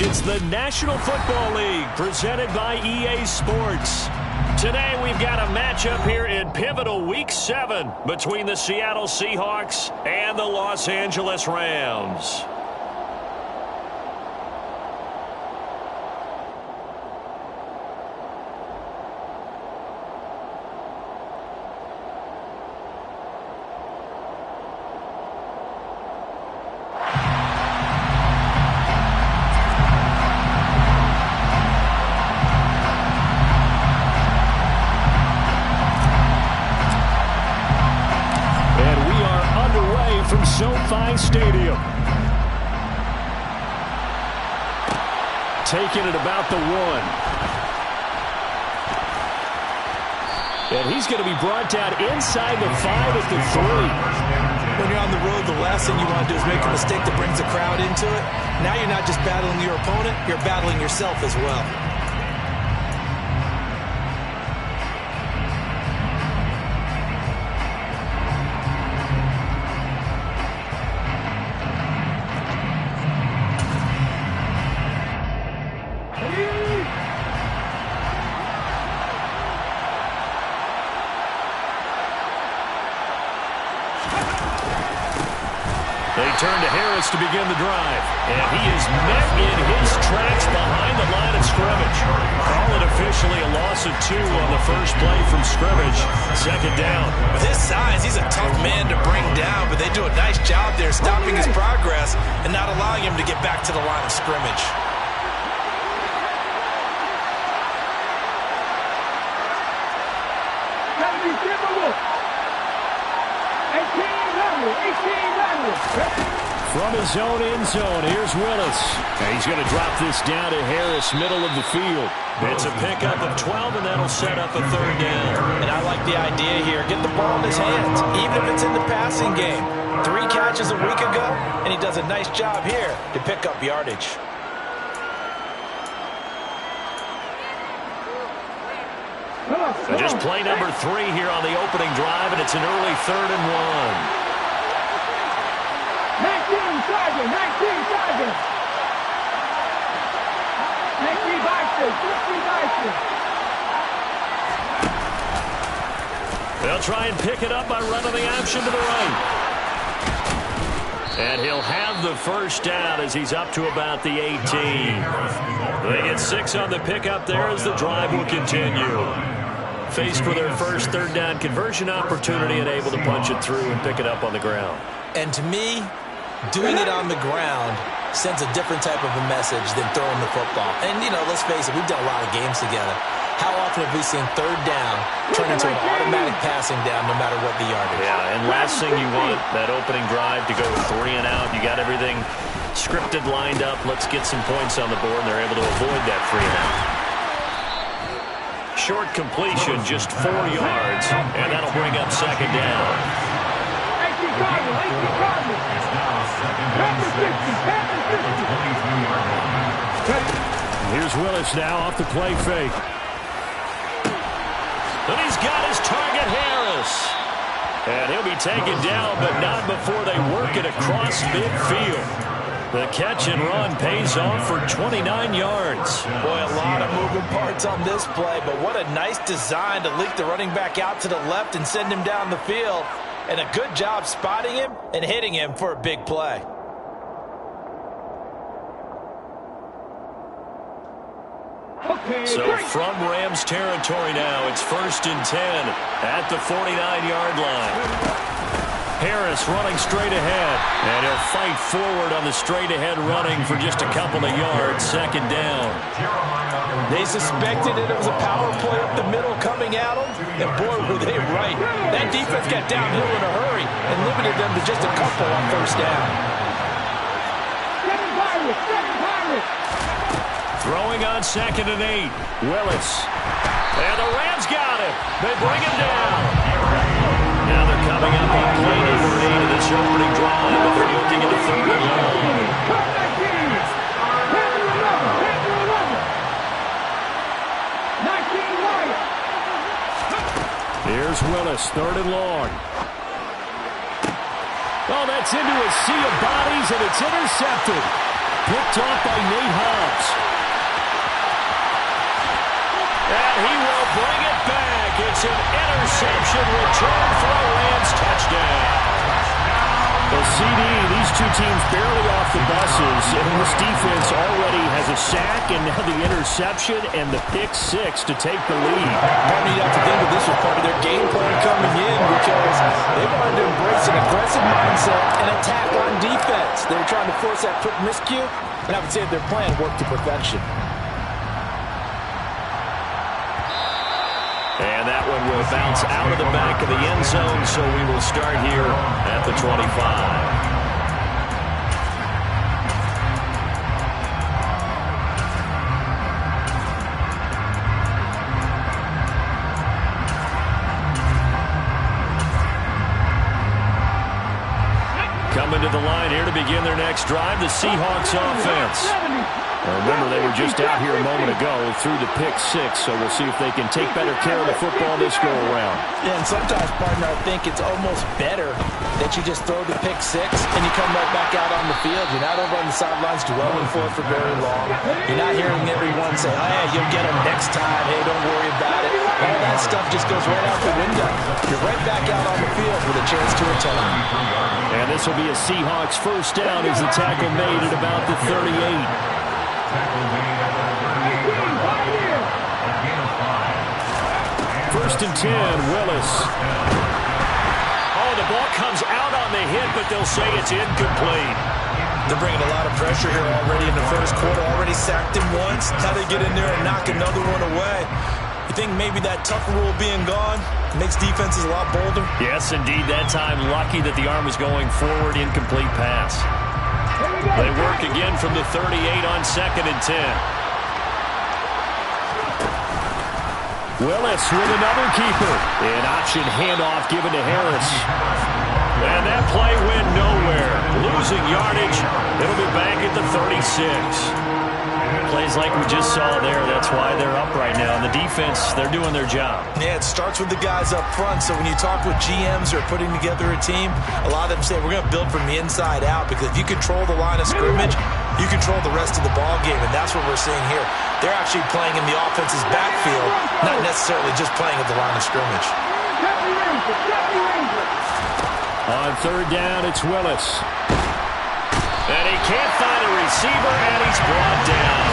It's the National Football League presented by EA Sports. Today we've got a matchup here in pivotal Week 7 between the Seattle Seahawks and the Los Angeles Rams. From SoFi Stadium. Taking it about the 1. And he's going to be brought down inside the 5 at the 3. When you're on the road, the last thing you want to do is make a mistake that brings the crowd into it. Now you're not just battling your opponent, you're battling yourself as well. They turn to Harris to begin the drive. And he is met in his tracks behind the line of scrimmage. Call it officially a loss of 2 on the first play from scrimmage. Second down. With his size, he's a tough man to bring down, but they do a nice job there stopping his progress and not allowing him to get back to the line of scrimmage. From his own end zone, here's Willis. And he's going to drop this down to Harris, middle of the field. It's a pickup of 12, and that'll set up a third down. And I like the idea here. Get the ball in his hands, even if it's in the passing game. 3 catches a week ago, and he does a nice job here to pick up yardage. And just play number 3 here on the opening drive, and it's an early 3rd and 1. 19 Sergeant. They'll try and pick it up by running the option to the right. And he'll have the first down as he's up to about the 18. They get 6 on the pickup there as the drive will continue. Faced with their first third down conversion opportunity and able to punch it through and pick it up on the ground. And to me, doing it on the ground sends a different type of a message than throwing the football. And, you know, let's face it, we've done a lot of games together. How often have we seen third down turn into an automatic passing down no matter what the yardage? Yeah, and last thing you want, that opening drive to go 3 and out. You got everything scripted, lined up. Let's get some points on the board, and they're able to avoid that 3 and out. Short completion, just 4 yards, and that'll bring up second down. Here's Willis now off the play fake. And he's got his target, Harris. And he'll be taken down, but not before they work it across midfield. The catch and run pays off for 29 yards. Boy, a lot of moving parts on this play, but what a nice design to leak the running back out to the left and send him down the field. And a good job spotting him and hitting him for a big play. So from Rams territory now, it's 1st and 10 at the 49-yard line. Harris running straight ahead, and he'll fight forward on the straight-ahead running for just a couple of yards, second down. They suspected it was a power play up the middle coming at them, and boy, were they right. That defense got downhill in a hurry and limited them to just a couple on first down. Throwing on 2nd and 8, Willis. And the Rams got him. They bring him down. Now they're coming up on play number 8 of this opening drive, but they're looking at the 3rd and long. Here's Willis, 3rd and long. Oh, that's into a sea of bodies, and it's intercepted. picked off by Nate Hobbs. And he will bring it back. It's an interception return for a Rams touchdown. Well, CD, these two teams barely off the buses, and this defense already has a sack and now the interception and the pick six to take the lead. You have to think that this was part of their game plan coming in because they wanted to embrace an aggressive mindset and attack on defense. They were trying to force that quick miscue, and I would say their plan worked to perfection. And that one will bounce out of the back of the end zone, so we will start here at the 25. Coming to the line here to begin their next drive, the Seahawks offense. Now remember, they were just out here a moment ago through the pick six, so we'll see if they can take better care of the football this go-around. Yeah, and sometimes, partner, I think it's almost better that you just throw the pick six and you come right back out on the field. You're not over on the sidelines dwelling for very long. You're not hearing everyone say, oh, yeah, you'll get them next time. Hey, don't worry about it. All that stuff just goes right out the window. You're right back out on the field with a chance to attack. And this will be a Seahawks first down as the tackle made at about the 38. First and 10, Willis. Oh, the ball comes out on the hit, but they'll say it's incomplete. They're bringing a lot of pressure here already in the first quarter. Already sacked him once. Now they get in there and knock another one away. You think maybe that tough rule being gone makes defenses a lot bolder? Yes, indeed. That time, lucky that the arm was going forward, incomplete pass. They work again from the 38 on second and 10. Willis with another keeper. An option handoff given to Harris. And that play went nowhere. Losing yardage. It'll be back at the 36. Plays like we just saw there. That's why they're up right now. And the defense, they're doing their job. Yeah, it starts with the guys up front. So when you talk with GMs who are putting together a team, a lot of them say, we're going to build from the inside out. Because if you control the line of scrimmage, you control the rest of the ball game. And that's what we're seeing here. They're actually playing in the offense's backfield, not necessarily just playing at the line of scrimmage. On third down, it's Willis. And he can't find a receiver, and he's brought down.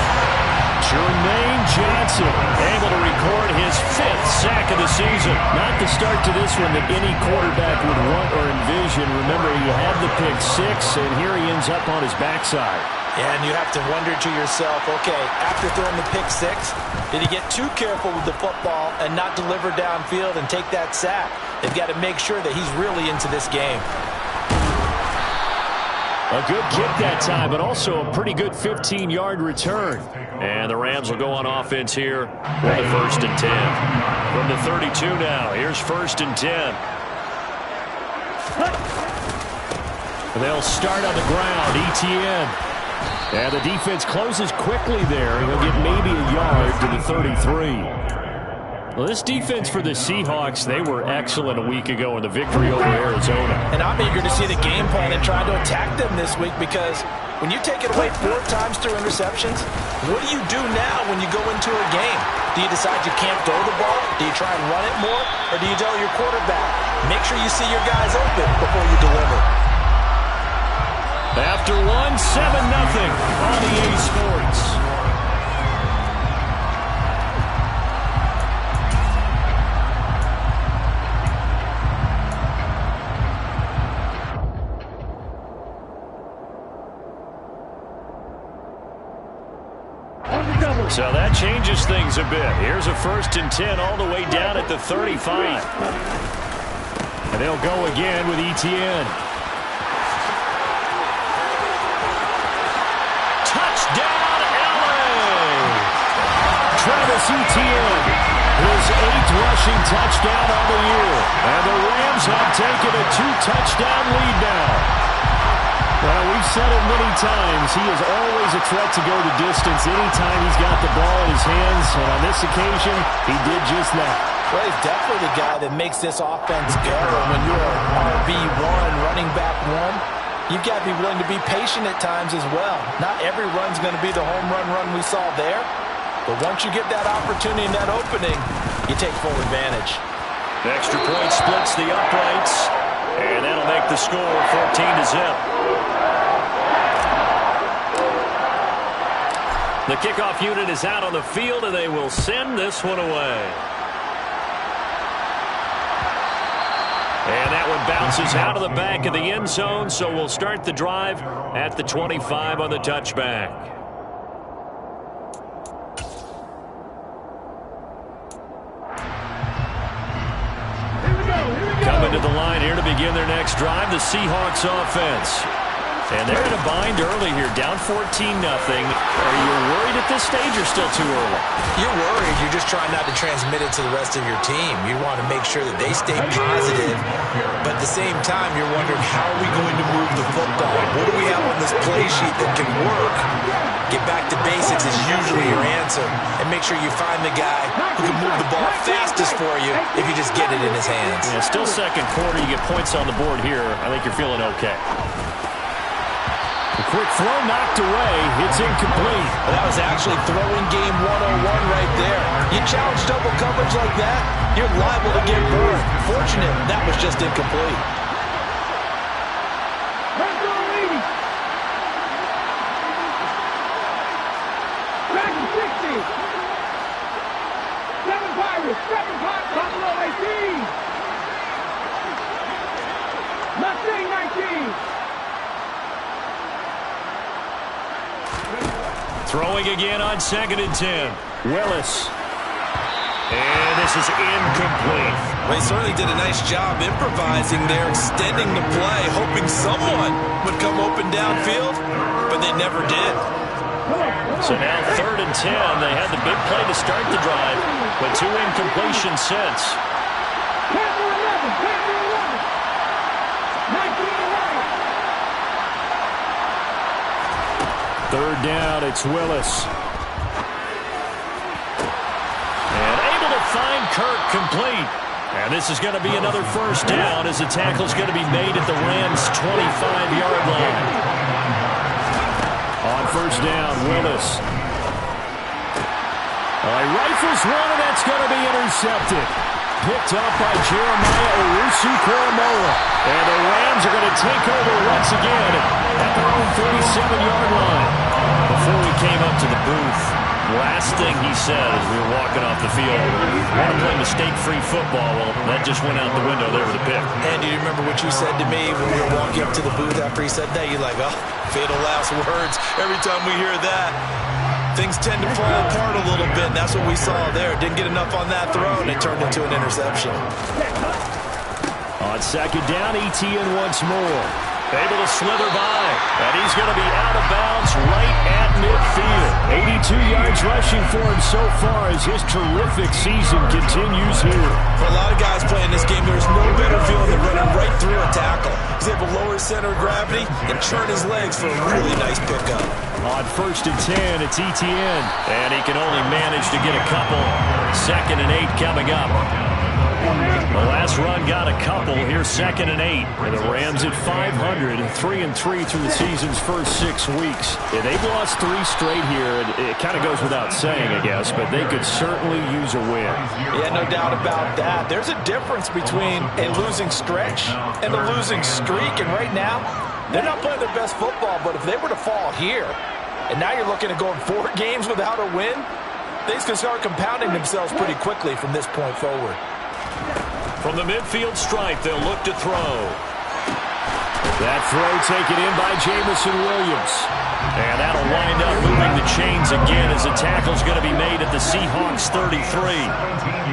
Jermaine Johnson able to record his 5th sack of the season. Not the start to this one that any quarterback would want or envision. Remember, he had the pick six, and here he ends up on his backside. And you have to wonder to yourself, okay, after throwing the pick six, did he get too careful with the football and not deliver downfield and take that sack? They've got to make sure that he's really into this game. A good kick that time, but also a pretty good 15-yard return. And the Rams will go on offense here for the first and 10. From the 32 now, here's first and 10. They'll start on the ground, Etienne. And the defense closes quickly there. He'll get maybe a yard to the 33. Well, this defense for the Seahawks, they were excellent a week ago in the victory over Arizona. And I'm eager to see the game plan and try to attack them this week because when you take it away 4 times through interceptions, what do you do now when you go into a game? Do you decide you can't throw the ball? Do you try and run it more? Or do you tell your quarterback, make sure you see your guys open before you deliver? After 1, 7-0 on EA Sports. So that changes things a bit. Here's a first and 10 all the way down at the 35. And they'll go again with Etienne. Touchdown, LA! Travis Etienne, his 8th rushing touchdown on the year. And the Rams have taken a 2-touchdown lead now. Well, we've said it many times. He is always a threat to go the distance anytime he's got the ball in his hands. And on this occasion, he did just that. Well, he's definitely the guy that makes this offense go. When you're RB1, running back 1, you've got to be willing to be patient at times as well. Not every run's going to be the home run we saw there. But once you get that opportunity and that opening, you take full advantage. The extra point splits the uprights, and that'll make the score 14-0. The kickoff unit is out on the field, and they will send this one away. And that one bounces out of the back of the end zone, so we'll start the drive at the 25 on the touchback. Coming to the line here to begin their next drive, the Seahawks offense. And they're in a bind early here, down 14-0. Are you worried at this stage or still too early? You're worried. You're just trying not to transmit it to the rest of your team. You want to make sure that they stay positive, but at the same time, you're wondering, how are we going to move the football? What do we have on this play sheet that can work? Get back to basics is usually your answer, and make sure you find the guy who can move the ball fastest for you if you just get it in his hands. Yeah, still second quarter. You get points on the board here. I think you're feeling okay. A quick throw knocked away. It's incomplete. Well, that was actually throwing game 101 right there. You challenge double coverage like that, you're liable to get burned. Fortunate, that was just incomplete. Throwing again on 2nd and 10. Willis. And this is incomplete. Well, he certainly did a nice job improvising there, extending the play, hoping someone would come open downfield, but they never did. So now 3rd and 10. They had the big play to start the drive, but 2 incompletions since. Third down, it's Willis. And able to find Kirk complete. And this is going to be another first down as the tackle's going to be made at the Rams' 25-yard line. On first down, Willis. He rifles one, and that's going to be intercepted. Picked up by Jeremiah Owusu-Koramoah. And the Rams are going to take over once again at their own 37-yard line. Before we came up to the booth, last thing he said as we were walking off the field, want to play mistake-free football. Well, that just went out the window there with a pick. And do you remember what you said to me when we were walking up to the booth after he said that? You're like, oh, fatal last words. Every time we hear that, things tend to fall apart a little bit, and that's what we saw there. Didn't get enough on that throw, and it turned into an interception. On 2nd down, Etienne once more. Able to slither by, and he's going to be out of bounds right at midfield. 82 yards rushing for him so far as his terrific season continues here. For a lot of guys playing this game, there's no better feeling than running right through a tackle. He's able to lower his center of gravity and turn his legs for a really nice pickup. On 1st and 10, it's Etienne, and he can only manage to get a couple. 2nd and 8 coming up. The last run got a couple. Here's 2nd and 8. And the Rams at 500, 3-3 through the season's first 6 weeks. Yeah, they've lost 3 straight here. It kind of goes without saying, I guess, but they could certainly use a win. Yeah, no doubt about that. There's a difference between a losing stretch and a losing streak. And right now, they're not playing their best football, but if they were to fall here, and now you're looking at going 4 games without a win, things can start compounding themselves pretty quickly from this point forward. From the midfield stripe, they'll look to throw. That throw taken in by Jameson Williams. And that'll wind up moving the chains again as the tackle's going to be made at the Seahawks 33.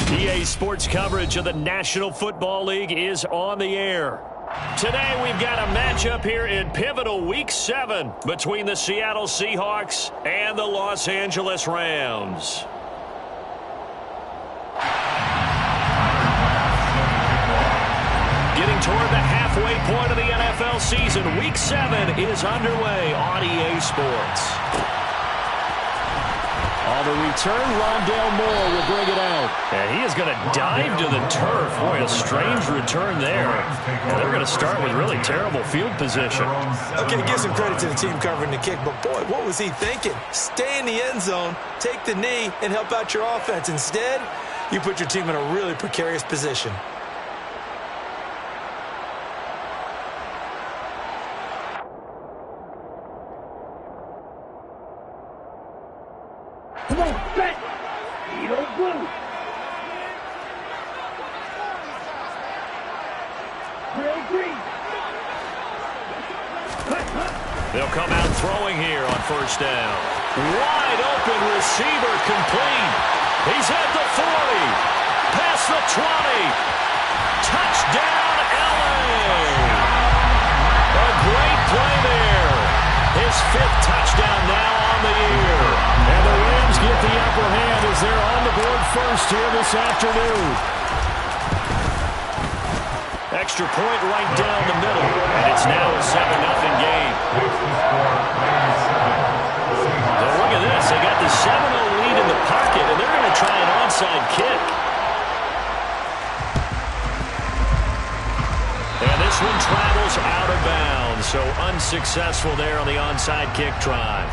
PA Sports coverage of the National Football League is on the air. Today we've got a matchup here in pivotal Week 7 between the Seattle Seahawks and the Los Angeles Rams. Getting toward the halfway point of the NFL season, Week 7 is underway on EA Sports. On the return, Rondale Moore will bring it out. And he is going to dive to the turf. Boy, a strange return there. And they're going to start with really terrible field position. Okay, give some credit to the team covering the kick, but boy, what was he thinking? Stay in the end zone, take the knee, and help out your offense. Instead, you put your team in a really precarious position. Come on, set! Edo blue! Real green! They'll come out throwing here on first down. Wide open receiver complete. He's at the 40. Past the 20. Touchdown, LA! A great play there. His 5th touchdown now on the year. And the Rams get the upper hand as they're on the board first here this afternoon. Extra point right down the middle, and it's now a 7-0 game. So look at this. They got the 7-0 lead in the pocket, and they're going to try an onside kick. And this one travels out of bounds, so unsuccessful there on the onside kick try.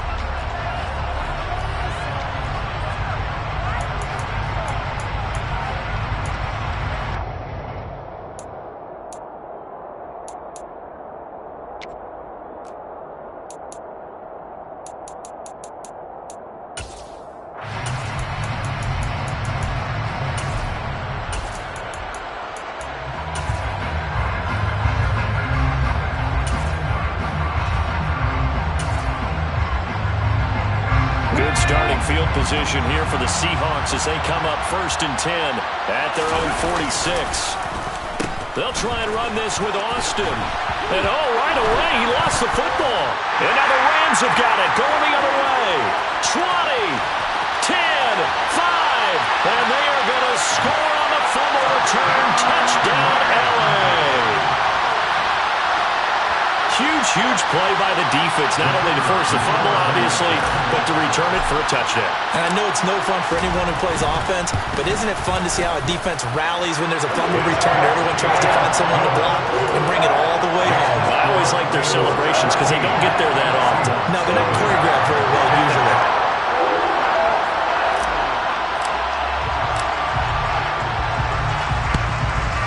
Starting field position here for the Seahawks as they come up 1st and 10 at their own 46. They'll try and run this with Austin. And right away he lost the football. And now the Rams have got it going the other way. 20, 10, 5. And they are going to score on the fumble return. Touchdown, LA. Huge play by the defense, not only to force the fumble, obviously, but to return it for a touchdown. And I know it's no fun for anyone who plays offense, but isn't it fun to see how a defense rallies when there's a fumble return and everyone tries to find someone to block and bring it all the way home? I always like their celebrations because they don't get there that often. No, they're not choreographed very well usually.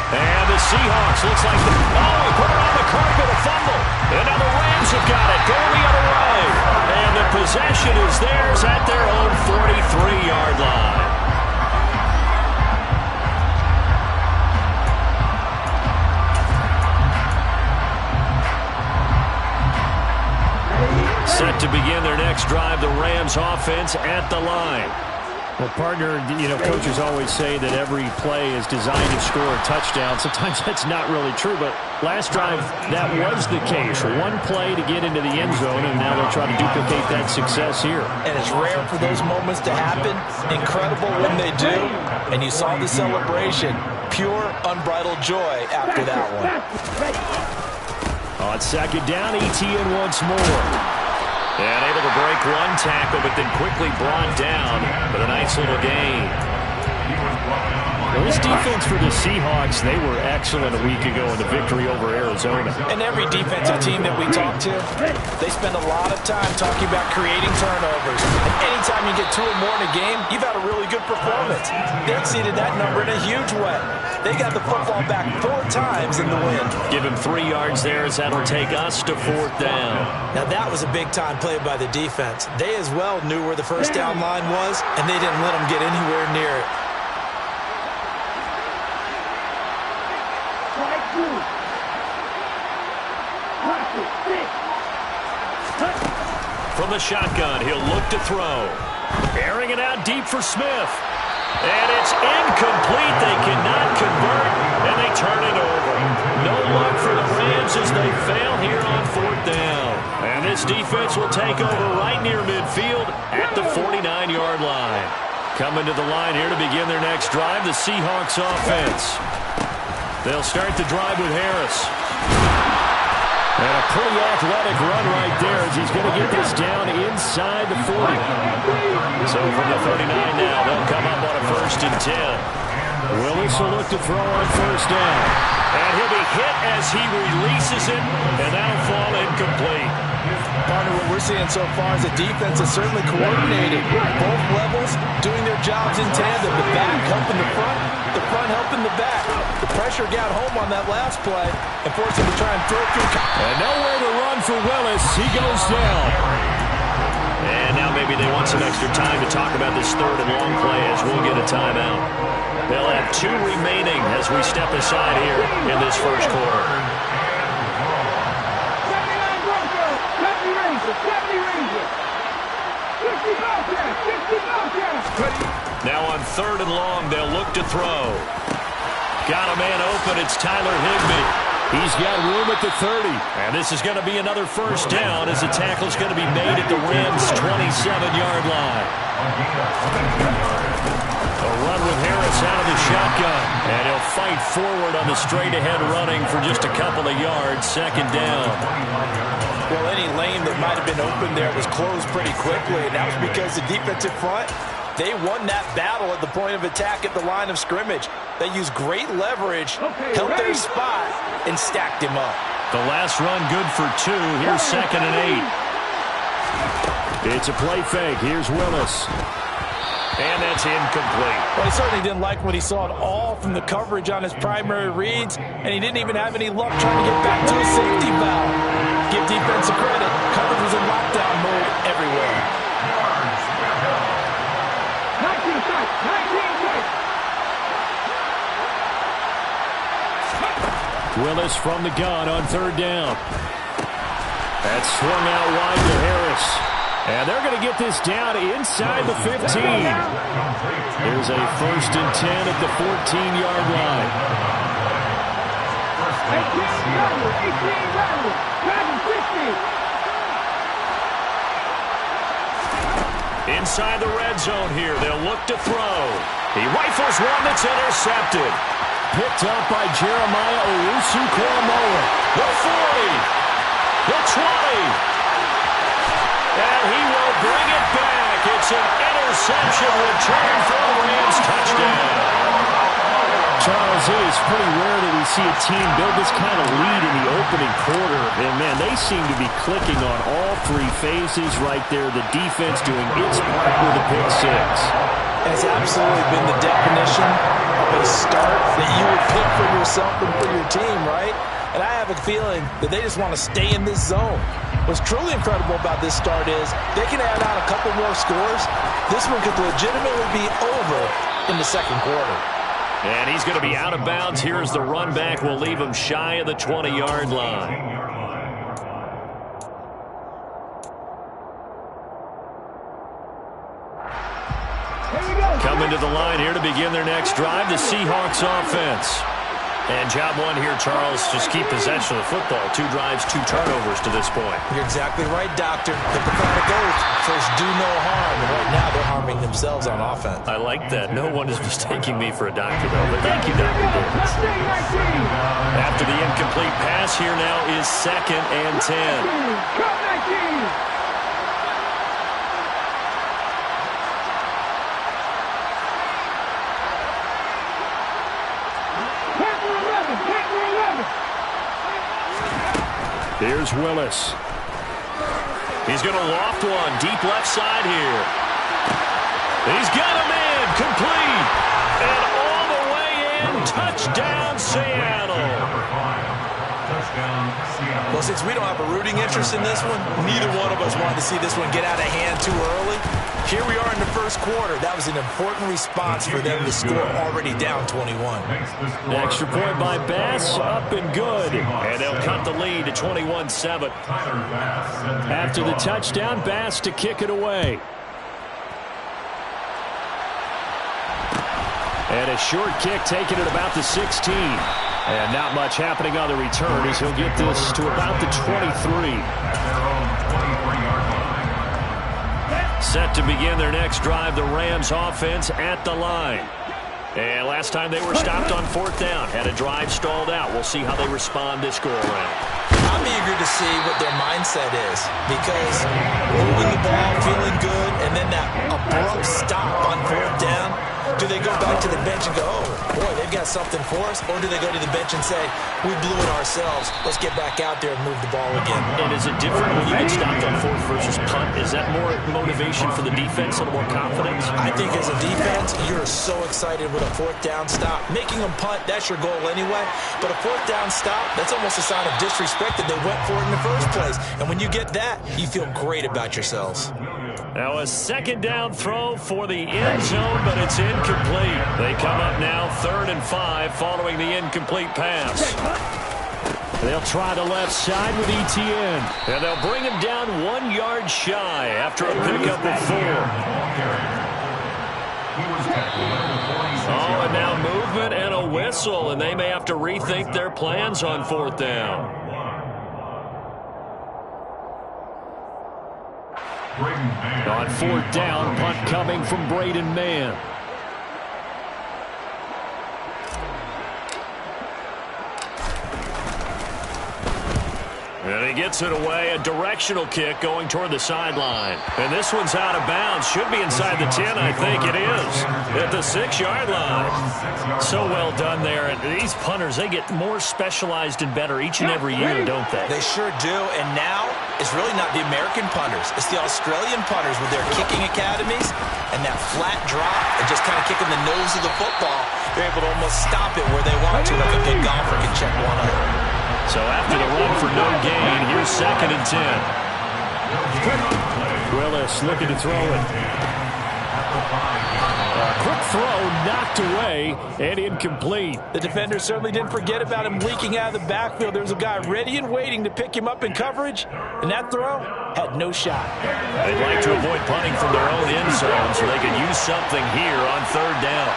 And the Seahawks looks like he put it on the carpet, a fumble. And now the Rams have got it, going the other way. And the possession is theirs at their own 43-yard line. Set to begin their next drive, the Rams offense at the line. Well, partner, coaches always say that every play is designed to score a touchdown. Sometimes that's not really true, but last drive, that was the case. One play to get into the end zone, and now they'll try to duplicate that success here. And it's rare for those moments to happen. Incredible when they do. And you saw the celebration. Pure, unbridled joy after that one. On 2nd down, ETN once more. And able to break one tackle, but then quickly brought down. But a nice little gain. Well, this defense for the Seahawks, they were excellent a week ago in the victory over Arizona. And every defensive team that we talk to, they spend a lot of time talking about creating turnovers. And anytime you get 2 or more in a game, you've had a really good performance. They exceeded that number in a huge way. They got the football back 4 times in the win. Give him 3 yards there as that'll take us to 4th down. Now that was a big-time play by the defense. They as well knew where the first down line was, and they didn't let them get anywhere near it. From the shotgun, he'll look to throw. Airing it out deep for Smith. And it's incomplete. They cannot convert, and they turn it over. No luck for the Rams as they fail here on 4th down. And this defense will take over right near midfield at the 49-yard line. Coming to the line here to begin their next drive, the Seahawks offense. They'll start the drive with Harris. And a pretty athletic run right there as he's going to get this down inside the 40. So from the 39 now, they'll come up on a 1st and 10. Willis will look to throw on 1st down. And he'll be hit as he releases it, and that'll fall incomplete. Partner, what we're seeing so far is the defense is certainly coordinated. Both levels doing their jobs in tandem. The back helping the front helping the back. The pressure got home on that last play and forced him to try and throw through. And nowhere to run for Willis. He goes down. And now maybe they want some extra time to talk about this 3rd and long play as we'll get a timeout. They'll have 2 remaining as we step aside here in this 1st quarter. Now on 3rd and long, they'll look to throw. Got a man open. It's Tyler Higbee. He's got room at the 30. And this is going to be another 1st down as the tackle's going to be made at the Rams' 27-yard line. A run with Harris out of the shotgun. And he'll fight forward on the straight-ahead running for just a couple of yards. 2nd down. Well, any lane that might have been open there was closed pretty quickly, and that was because the defensive front, they won that battle at the point of attack at the line of scrimmage. They used great leverage, held their spot, and stacked him up. The last run good for 2. Here's 2nd and 8. It's a play fake. Here's Willis. And that's incomplete. Well, he certainly didn't like what he saw at all from the coverage on his primary reads, and he didn't even have any luck trying to get back to his safety valve. Give defense credit. Coverage was in lockdown mode everywhere. 19 shots. Willis from the gun on 3rd down. That's swung out wide to Harris. And they're going to get this down inside the 15. There's a 1st and 10 at the 14-yard line. 18 Inside the red zone here, they'll look to throw. He rifles one that's intercepted. Picked up by Jeremiah Owusu-Koramoah. The 40. The 20. And he will bring it back. It's an interception return for a Rams touchdown. Charles, it is pretty rare that we see a team build this kind of lead in the opening quarter. And, man, they seem to be clicking on all 3 phases right there. The defense doing its part with a pick 6. Has absolutely been the definition of a start that you would pick for yourself and for your team, right? And I have a feeling that they just want to stay in this zone. What's truly incredible about this start is they can add on a couple more scores. This one could legitimately be over in the 2nd quarter. And he's going to be out of bounds. Here's the run back. We'll leave him shy of the 20-yard line. Coming to the line here to begin their next drive, the Seahawks offense. And job 1 here, Charles, just keep possession of the football. 2 drives, 2 turnovers to this point. You're exactly right, Doctor. Hippocratic oath. First, do no harm. And right now, they're harming themselves on offense. I like that. No one is mistaking me for a doctor, though. But thank you, Dr. Davis. After the incomplete pass, here now is 2nd and 10. Here's Willis. He's going to loft one. Deep left side here. He's got him in. Complete. And all the way in. Touchdown, Seattle. Well, since we don't have a rooting interest in this one, neither one of us wanted to see this one get out of hand too early. Here we are in the 1st quarter. That was an important response for them to score already down 21. An extra point by Bass, up and good. And they'll cut the lead to 21-7. After the touchdown, Bass to kick it away. And a short kick taken at about the 16. And not much happening on the return as he'll get this to about the 23. Set to begin their next drive, the Rams offense at the line. And last time they were stopped on 4th down, had a drive stalled out. We'll see how they respond this go-around. I'm eager to see what their mindset is, because moving the ball, feeling good, and then that abrupt stop on 4th down, do they go back to the bench and go, oh, boy, they've got something for us? Or do they go to the bench and say, we blew it ourselves, let's get back out there and move the ball again? And is it different when you get stopped on 4th versus punt? Is that more motivation for the defense, a little more confidence? I think as a defense, you're so excited with a 4th down stop. Making them punt, that's your goal anyway. But a 4th down stop, that's almost a sign of disrespect that they went for it in the first place. And when you get that, you feel great about yourselves. Now a 2nd down throw for the end zone, but it's incomplete. They come up now 3rd and 5 following the incomplete pass. They'll try the left side with Etienne. And they'll bring him down 1 yard shy after a pickup of 4. Oh, and now movement and a whistle, and they may have to rethink their plans on 4th down. On 4th down, punt coming from Braden Mann. And he gets it away, a directional kick going toward the sideline. And this one's out of bounds. Should be inside the 10, I think it is. At the 6-yard line. So well done there. And these punters, they get more specialized and better each and every year, don't they? They sure do. And now, it's really not the American punters. It's the Australian punters with their kicking academies and that flat drop and just kind of kicking the nose of the football. They're able to almost stop it where they want to, like a good golfer can check one up. So after the run for no gain, here's 2nd and 10. Willis looking to throw it. A quick throw knocked away and incomplete. The defender certainly didn't forget about him leaking out of the backfield. There was a guy ready and waiting to pick him up in coverage, and that throw had no shot. They'd like to avoid punting from their own end zone so they could use something here on 3rd down.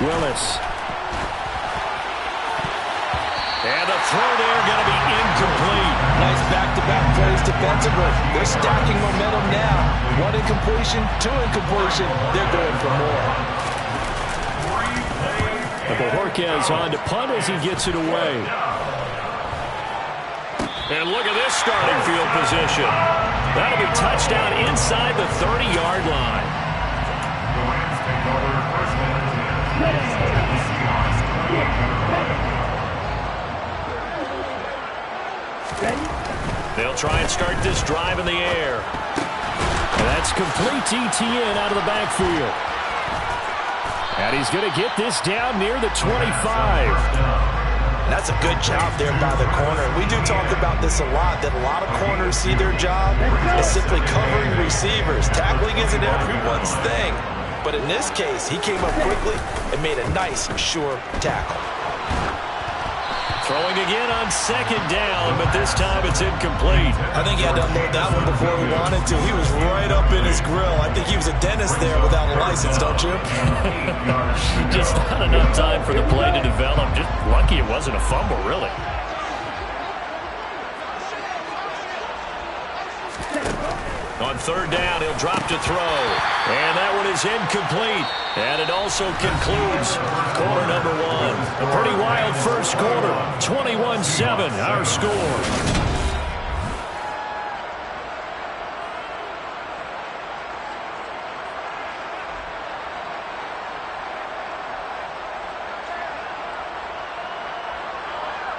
Willis. And the throw there going to be incomplete. Nice back-to-back plays defensively. They're stacking momentum now. 1 incompletion, 2 incompletion. They're going for more. Bojorquez on to punt as he gets it away. And look at this starting field position. That'll be touchdown inside the 30-yard line. They'll try and start this drive in the air. And that's complete to Etienne out of the backfield. And he's going to get this down near the 25. That's a good job there by the corner. We do talk about this a lot, that a lot of corners see their job as simply covering receivers. Tackling isn't everyone's thing. But in this case, he came up quickly and made a nice, sure tackle. Throwing again on 2nd down, but this time it's incomplete. I think he had to unload that one before he wanted to. He was right up in his grill. I think he was a dentist there without a license, don't you? Just not enough time for the play to develop. Just lucky it wasn't a fumble, really. On 3rd down, he'll drop to throw. And that one is incomplete. And it also concludes quarter number 1. A pretty wild first quarter. 21-7, our score.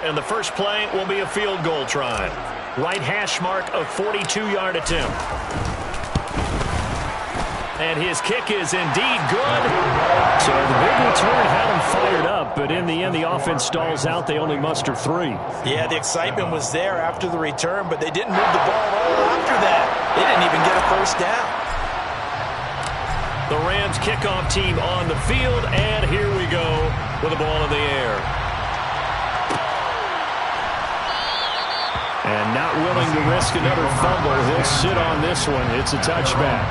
And the first play will be a field goal try. Right hash mark, a 42-yard attempt. And his kick is indeed good. So the big return had him fired up, but in the end, the offense stalls out. They only muster 3. Yeah, the excitement was there after the return, but they didn't move the ball at all after that. They didn't even get a first down. The Rams kickoff team on the field, and here we go with the ball in the air. And not willing to risk another fumble, he'll sit on this one. It's a touchback.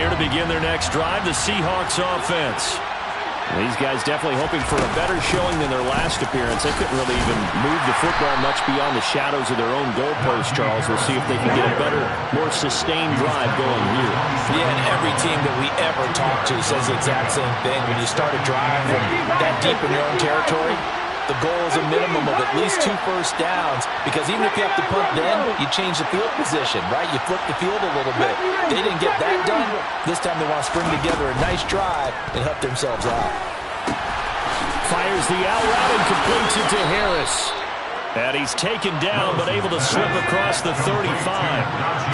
here to begin their next drive, the Seahawks offense. These guys definitely hoping for a better showing than their last appearance. They couldn't really even move the football much beyond the shadows of their own goalpost, Charles. We'll see if they can get a better, more sustained drive going here. Yeah, and every team that we ever talk to says the exact same thing. When you start a drive from that deep in your own territory, the goal is a minimum of at least 2 first downs, because even if you have to punt then, you change the field position, right? You flip the field a little bit. They didn't get that done. This time they want to spring together a nice drive and help themselves out. Fires the out route and completes it to Harris. And he's taken down, but able to slip across the 35.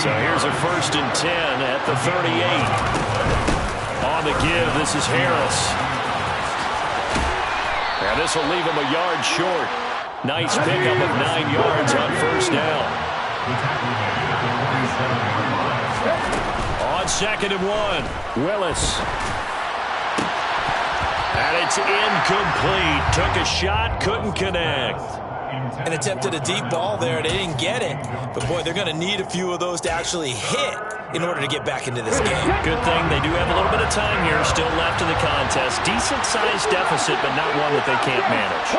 So here's a 1st and 10 at the 38. On the give, this is Harris. And this will leave him a yard short. Nice pickup of 9 yards on 1st down. On 2nd and 1, Willis. And it's incomplete. Took a shot, couldn't connect. And attempted a deep ball there. They didn't get it. But, boy, they're going to need a few of those to actually hit in order to get back into this game. Good thing they do have a little bit of time here still left in the contest. Decent-sized deficit, but not one that they can't manage.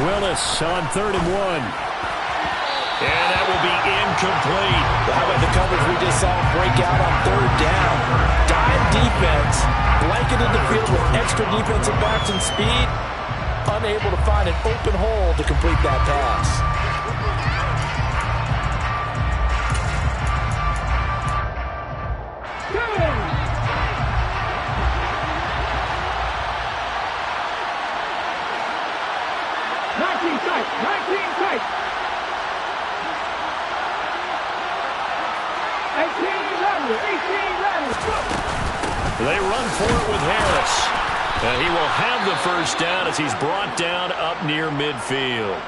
Willis on 3rd and 1. And that will be incomplete. How about the coverage we just saw break out on 3rd down? Dive defense, blanketed the field with extra defensive backs and speed, unable to find an open hole to complete that pass. They run for it with Harris. And he will have the 1st down as he's brought down up near midfield.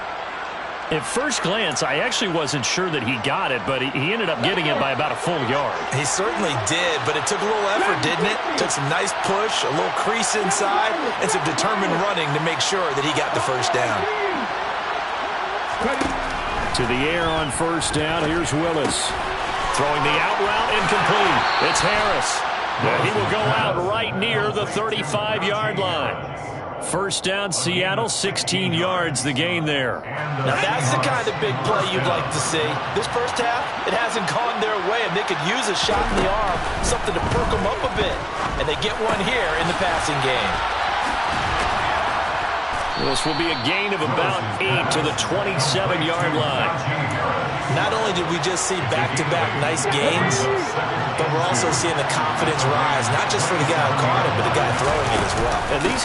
At first glance, I actually wasn't sure that he got it, but he ended up getting it by about a full yard. He certainly did, but it took a little effort, didn't it? Took some nice push, a little crease inside, and some determined running to make sure that he got the 1st down. To the air on 1st down, here's Willis. Throwing the out route incomplete. It's Harris. And he will go out right near the 35-yard line. 1st down, Seattle, 16 yards the gain there. Now that's the kind of big play you'd like to see. This first half, it hasn't gone their way, and they could use a shot in the arm, something to perk them up a bit. And they get one here in the passing game. This will be a gain of about 8 to the 27-yard line. Not only did we just see back-to-back nice gains, but we're also seeing the confidence rise, not just for the guy who caught it, but the guy throwing it as well. And these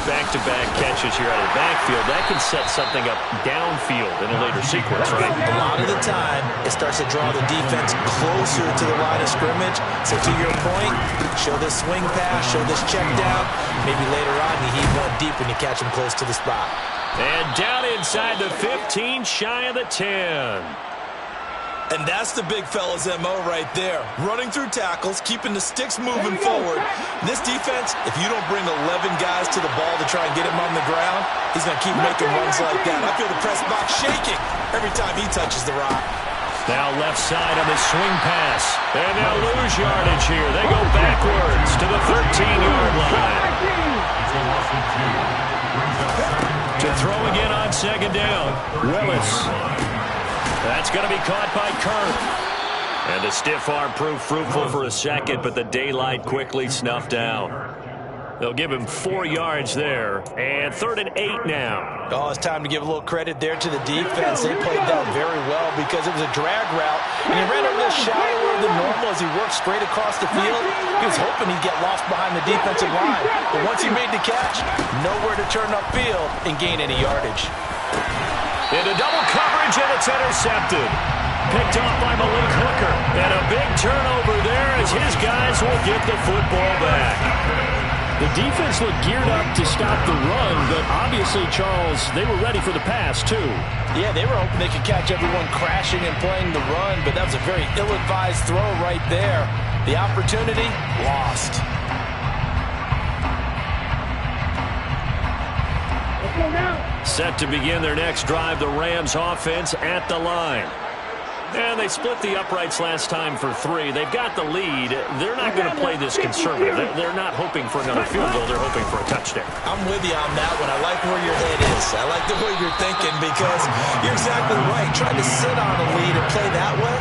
back-to-back catches here out of the backfield, that can set something up downfield in a later sequence, right? A lot of the time, it starts to draw the defense closer to the line of scrimmage. So to your point, show this swing pass, show this check down. Maybe later on you heave one deep when you catch him close to the spot. And down inside the 15, shy of the 10. And that's the big fella's MO right there. Running through tackles, keeping the sticks moving forward. This defense, if you don't bring 11 guys to the ball to try and get him on the ground, he's going to keep making runs like that. I feel the press box shaking every time he touches the rock. Now left side on the swing pass. And they'll lose yardage here. They go backwards to the 13-yard line. To throw again on 2nd down. Willis. That's going to be caught by Kirk. And the stiff arm proved fruitful for a second, but the daylight quickly snuffed out. They'll give him 4 yards there. And 3rd and 8 now. Oh, it's time to give a little credit there to the defense. They played that very well because it was a drag route. And he ran a little shallower than normal as he worked straight across the field. He was hoping he'd get lost behind the defensive line. But once he made the catch, nowhere to turn upfield and gain any yardage. Into double coverage, and it's intercepted. Picked off by Malik Hooker. And a big turnover there as his guys will get the football back. The defense looked geared up to stop the run, but obviously, Charles, they were ready for the pass, too. Yeah, they were hoping they could catch everyone crashing and playing the run, but that was a very ill-advised throw right there. The opportunity, lost. Set to begin their next drive, the Rams offense at the line. And they split the uprights last time for 3. They've got the lead. They're not going to play this conservative. They're not hoping for another field goal. They're hoping for a touchdown. I'm with you on that one. I like where your head is. I like the way you're thinking because you're exactly right. Trying to sit on a lead and play that way,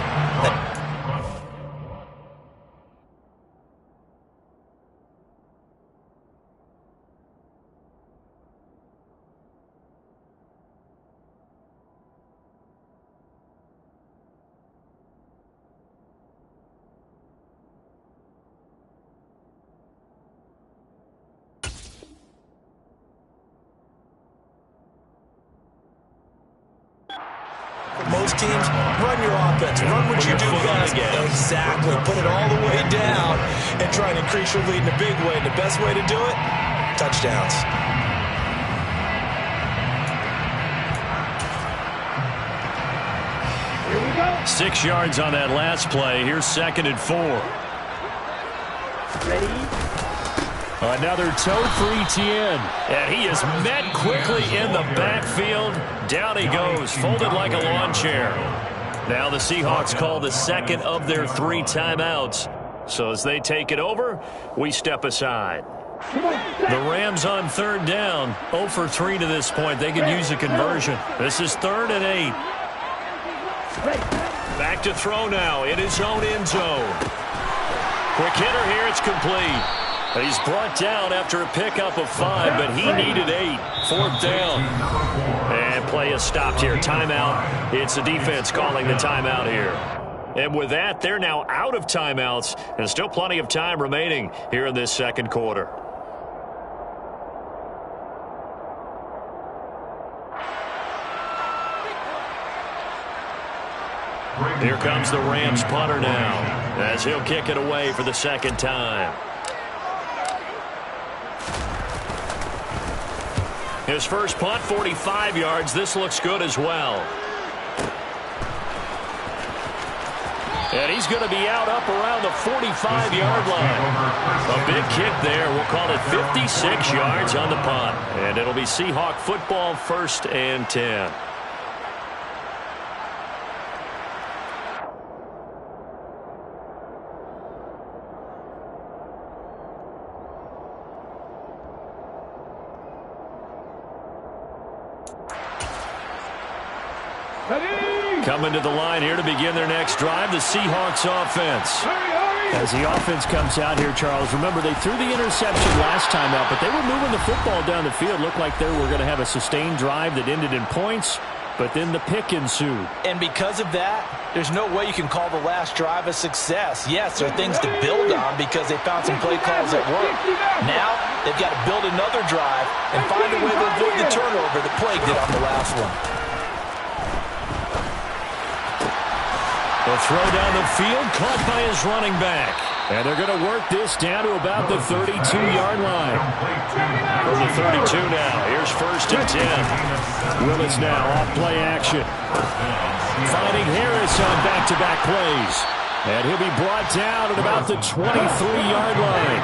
most teams, run your offense. Run what you do best. Exactly. Put it all the way down and try and increase your lead in a big way. And the best way to do it, touchdowns. Here we go. 6 yards on that last play. Here's 2nd and 4. Ready? Another toe for Etienne. And he is met quickly in the backfield. Down he goes, folded like a lawn chair. Now the Seahawks call the 2nd of their 3 timeouts. So as they take it over, we step aside. The Rams on 3rd down. 0 for 3 to this point. They can use a conversion. This is 3rd and 8. Back to throw now in his own end zone. Quick hitter here. It's complete. He's brought down after a pickup of 5, but he needed 8. 4th down. And play is stopped here. Timeout. It's the defense calling the timeout here. And with that, they're now out of timeouts. And still plenty of time remaining here in this 2nd quarter. Here comes the Rams punter now, as he'll kick it away for the 2nd time. His first punt, 45 yards. This looks good as well. And he's going to be out up around the 45-yard line. A big kick there. We'll call it 56 yards on the punt. And it'll be Seahawk football, 1st and 10. Coming to the line here to begin their next drive, the Seahawks offense. As the offense comes out here, Charles, remember they threw the interception last time out, but they were moving the football down the field. Looked like they were going to have a sustained drive that ended in points, but then the pick ensued. And because of that, there's no way you can call the last drive a success. Yes, there are things to build on because they found some play calls that work. Now, they've got to build another drive and find a way to avoid the turnover that plagued it on the last one. The throw down the field, caught by his running back. And they're going to work this down to about the 32-yard line. From the 32 now, here's 1st and 10. Willis now off play action. Finding Harris on back-to-back plays. And he'll be brought down at about the 23-yard line.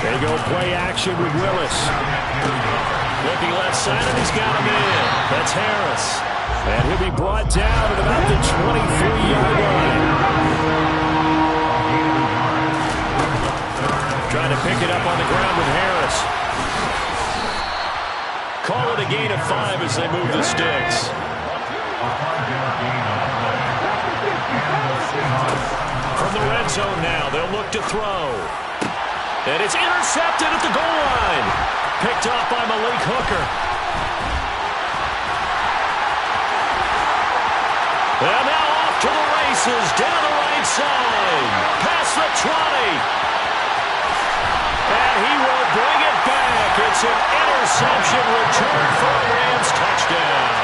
They go play action with Willis. Looking left side, and he's got him in. That's Harris. And he'll be brought down at about the 23-yard line. Trying to pick it up on the ground with Harris. Call it a gain of 5 as they move the sticks. From the red zone now, they'll look to throw. And it's intercepted at the goal line. Picked off by Malik Hooker. And now off to the races, down the right side, past the 20. And he will bring it back. It's an interception return for a Rams touchdown.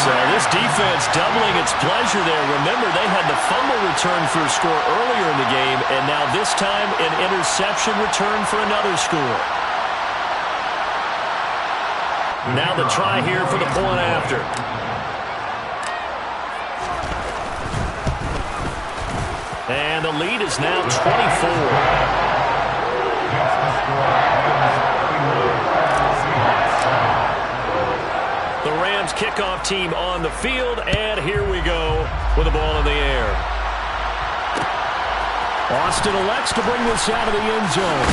So this defense doubling its pleasure there. Remember, they had the fumble return for a score earlier in the game, and now this time an interception return for another score. Now the try here for the point after. And the lead is now 24. Rams kickoff team on the field, and here we go with the ball in the air. Austin elects to bring this out of the end zone.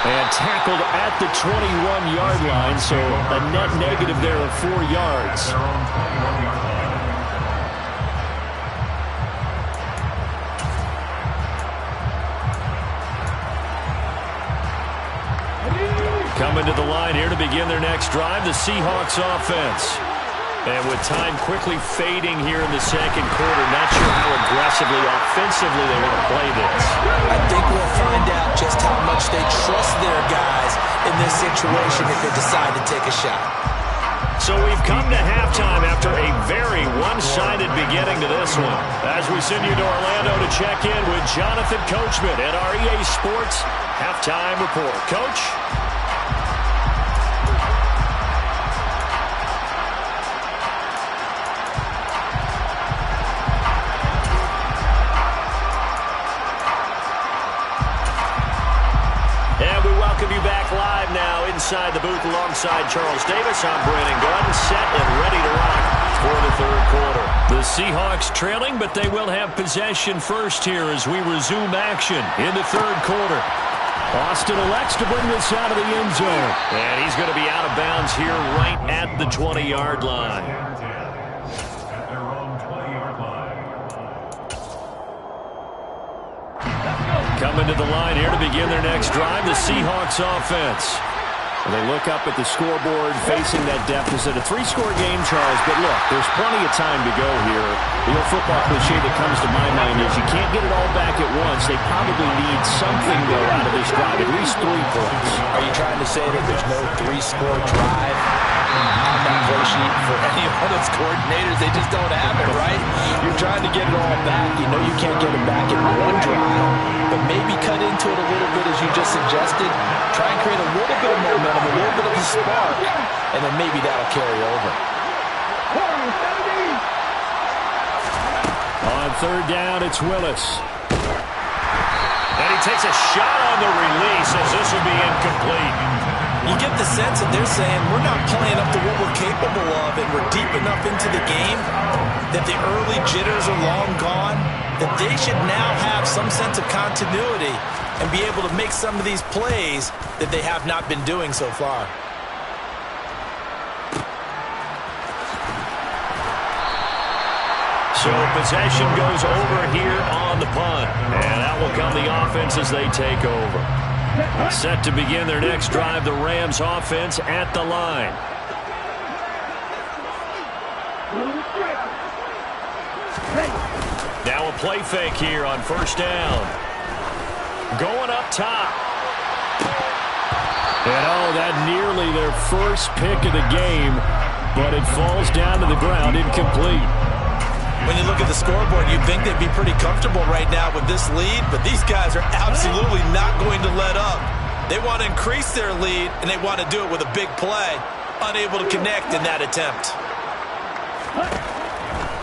And tackled at the 21-yard line, so a net negative there of 4 yards. Coming to the line here to begin their next drive, the Seahawks offense. And with time quickly fading here in the second quarter, not sure how aggressively, offensively they want to play this. I think we'll find out just how much they trust their guys in this situation if they decide to take a shot. So we've come to halftime after a very one-sided beginning to this one. As we send you to Orlando to check in with Jonathan Coachman at our EA Sports Halftime Report. Coach? Live now inside the booth alongside Charles Davis. I'm Brandon Gunn, set and ready to rock for the third quarter. The Seahawks trailing, but they will have possession first here as we resume action in the third quarter. Austin elects to bring this out of the end zone. And he's going to be out of bounds here right at the 20-yard line. Coming to the line here to begin their next drive, the Seahawks offense. And they look up at the scoreboard facing that deficit. A 3-score game, Charles, but look, there's plenty of time to go here. The old football cliche that comes to my mind is you can't get it all back at once. They probably need something, though, out of this drive, at least 3 points. Are you trying to say that there's no 3-score drive on that play sheet for any of those coordinators? They just don't have it, right? You're trying to get it all back. You know you can't get it back in one drive, but maybe cut into it a little bit as you just suggested. Try and create a little bit of momentum, a little bit of a spark, and then maybe that'll carry over. On third down, it's Willis. And he takes a shot on the release as this will be incomplete. You get the sense that they're saying we're not playing up to what we're capable of, and we're deep enough into the game that the early jitters are long gone, that they should now have some sense of continuity and be able to make some of these plays that they have not been doing so far. So possession goes over here on the punt. And that will come the offense as they take over. Set to begin their next drive, the Rams offense at the line. Now a play fake here on first down. Going up top. And that nearly their first pick of the game, but it falls down to the ground incomplete. When you look at the scoreboard, you'd think they'd be pretty comfortable right now with this lead, but these guys are absolutely not going to let up. They want to increase their lead, and they want to do it with a big play. Unable to connect in that attempt.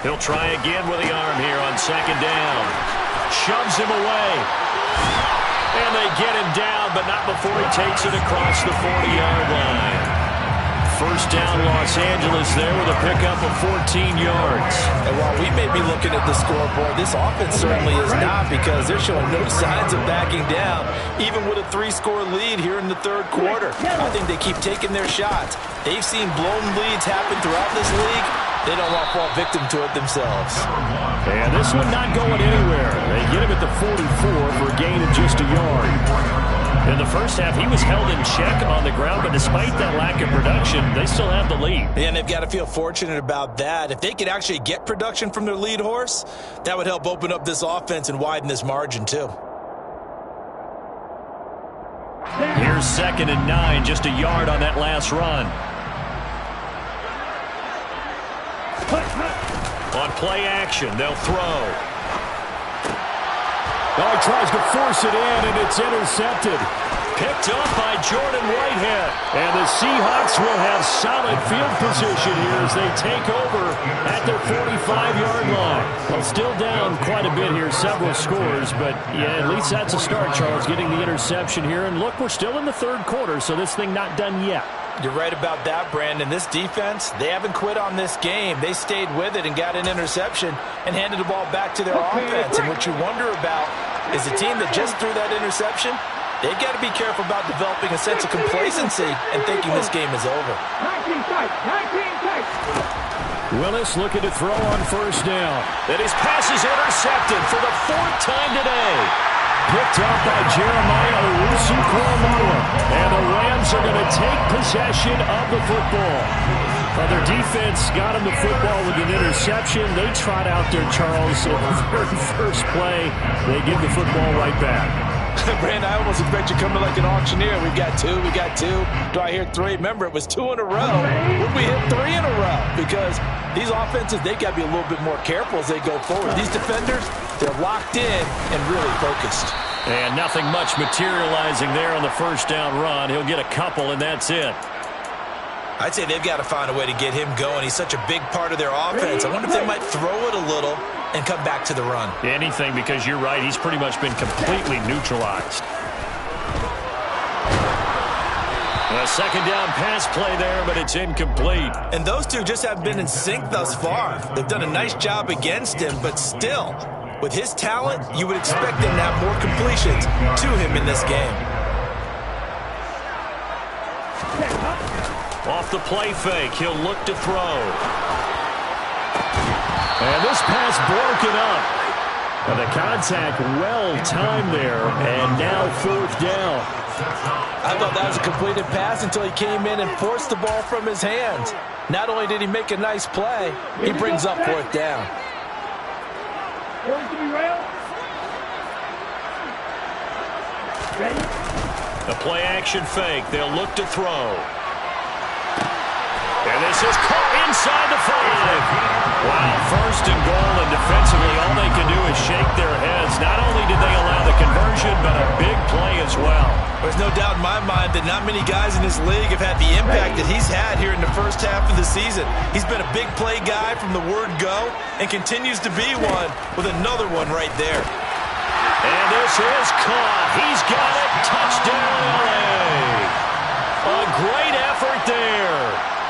He'll try again with the arm here on second down. Shoves him away. And they get him down, but not before he takes it across the 40-yard line. First down, Los Angeles there with a pickup of 14 yards. And while we may be looking at the scoreboard, this offense certainly is not, because they're showing no signs of backing down, even with a 3-score lead here in the third quarter. I think they keep taking their shots. They've seen blown leads happen throughout this league. They don't want to fall victim to it themselves. And this one not going anywhere. They get him at the 44 for a gain of just a yard. In the first half, he was held in check on the ground, but despite that lack of production, they still have the lead. And they've got to feel fortunate about that. If they could actually get production from their lead horse, that would help open up this offense and widen this margin too. Here's 2nd and 9, just a yard on that last run. On play action, they'll throw. Oh, he tries to force it in, and it's intercepted. Picked up by Jordan Whitehead. And the Seahawks will have solid field position here as they take over at their 45-yard line. Well, still down quite a bit here, several scores, but yeah, at least that's a start, Charles, getting the interception here. And look, we're still in the third quarter, so this thing not done yet. You're right about that, Brandon. This defense, they haven't quit on this game. They stayed with it and got an interception and handed the ball back to their offense. And what you wonder about is a team that just threw that interception, they've got to be careful about developing a sense of complacency and thinking this game is over. Willis looking to throw on first down. And his pass is intercepted for the 4th time today. Picked up by Jeremiah Owusu-Koramoah. And the Rams are going to take possession of the football. Their defense got him the football with an interception. They trot out there, Charles, in the very first play. They give the football right back. Brandon, I almost expect you coming like an auctioneer. We've got two. Do I hear 3? Remember, it was 2 in a row. Would we hit 3 in a row? Because these offenses, they've got to be a little bit more careful as they go forward. These defenders, they're locked in and really focused. And nothing much materializing there on the first down run. He'll get a couple, and that's it. I'd say they've got to find a way to get him going. He's such a big part of their offense. I wonder if they might throw it a little and come back to the run. Anything, because you're right. He's pretty much been completely neutralized. A second down pass play there, but it's incomplete. And those two just haven't been in sync thus far. They've done a nice job against him, but still, with his talent, you would expect them to have more completions to him in this game. Off the play fake, he'll look to throw. And this pass broken up. And the contact well-timed there, and now 4th down. I thought that was a completed pass until he came in and forced the ball from his hands. Not only did he make a nice play, he brings up 4th down. The play action fake, they'll look to throw. And this is caught inside the 5. Wow, 1st and goal, and defensively all they can do is shake their heads. Not only did they allow the conversion, but a big play as well. There's no doubt in my mind that not many guys in this league have had the impact that he's had here in the first half of the season. He's been a big play guy from the word go and continues to be one with another one right there. And this is caught. He's got it. Touchdown, LA. A great effort there.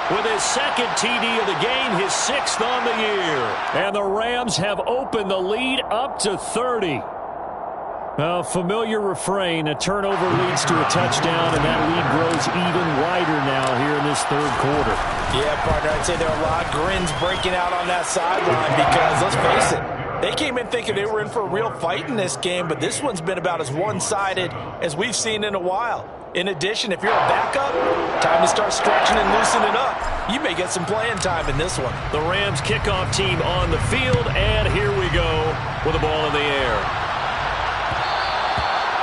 With his 2nd TD of the game, his 6th on the year. And the Rams have opened the lead up to 30. A familiar refrain, a turnover leads to a touchdown, and that lead grows even wider now here in this 3rd quarter. Yeah, partner, I'd say there are a lot of grins breaking out on that sideline because, let's face it, they came in thinking they were in for a real fight in this game, but this one's been about as one-sided as we've seen in a while. In addition, if you're a backup, time to start stretching and loosening up. You may get some playing time in this one. The Rams kickoff team on the field, and here we go with the ball in the air.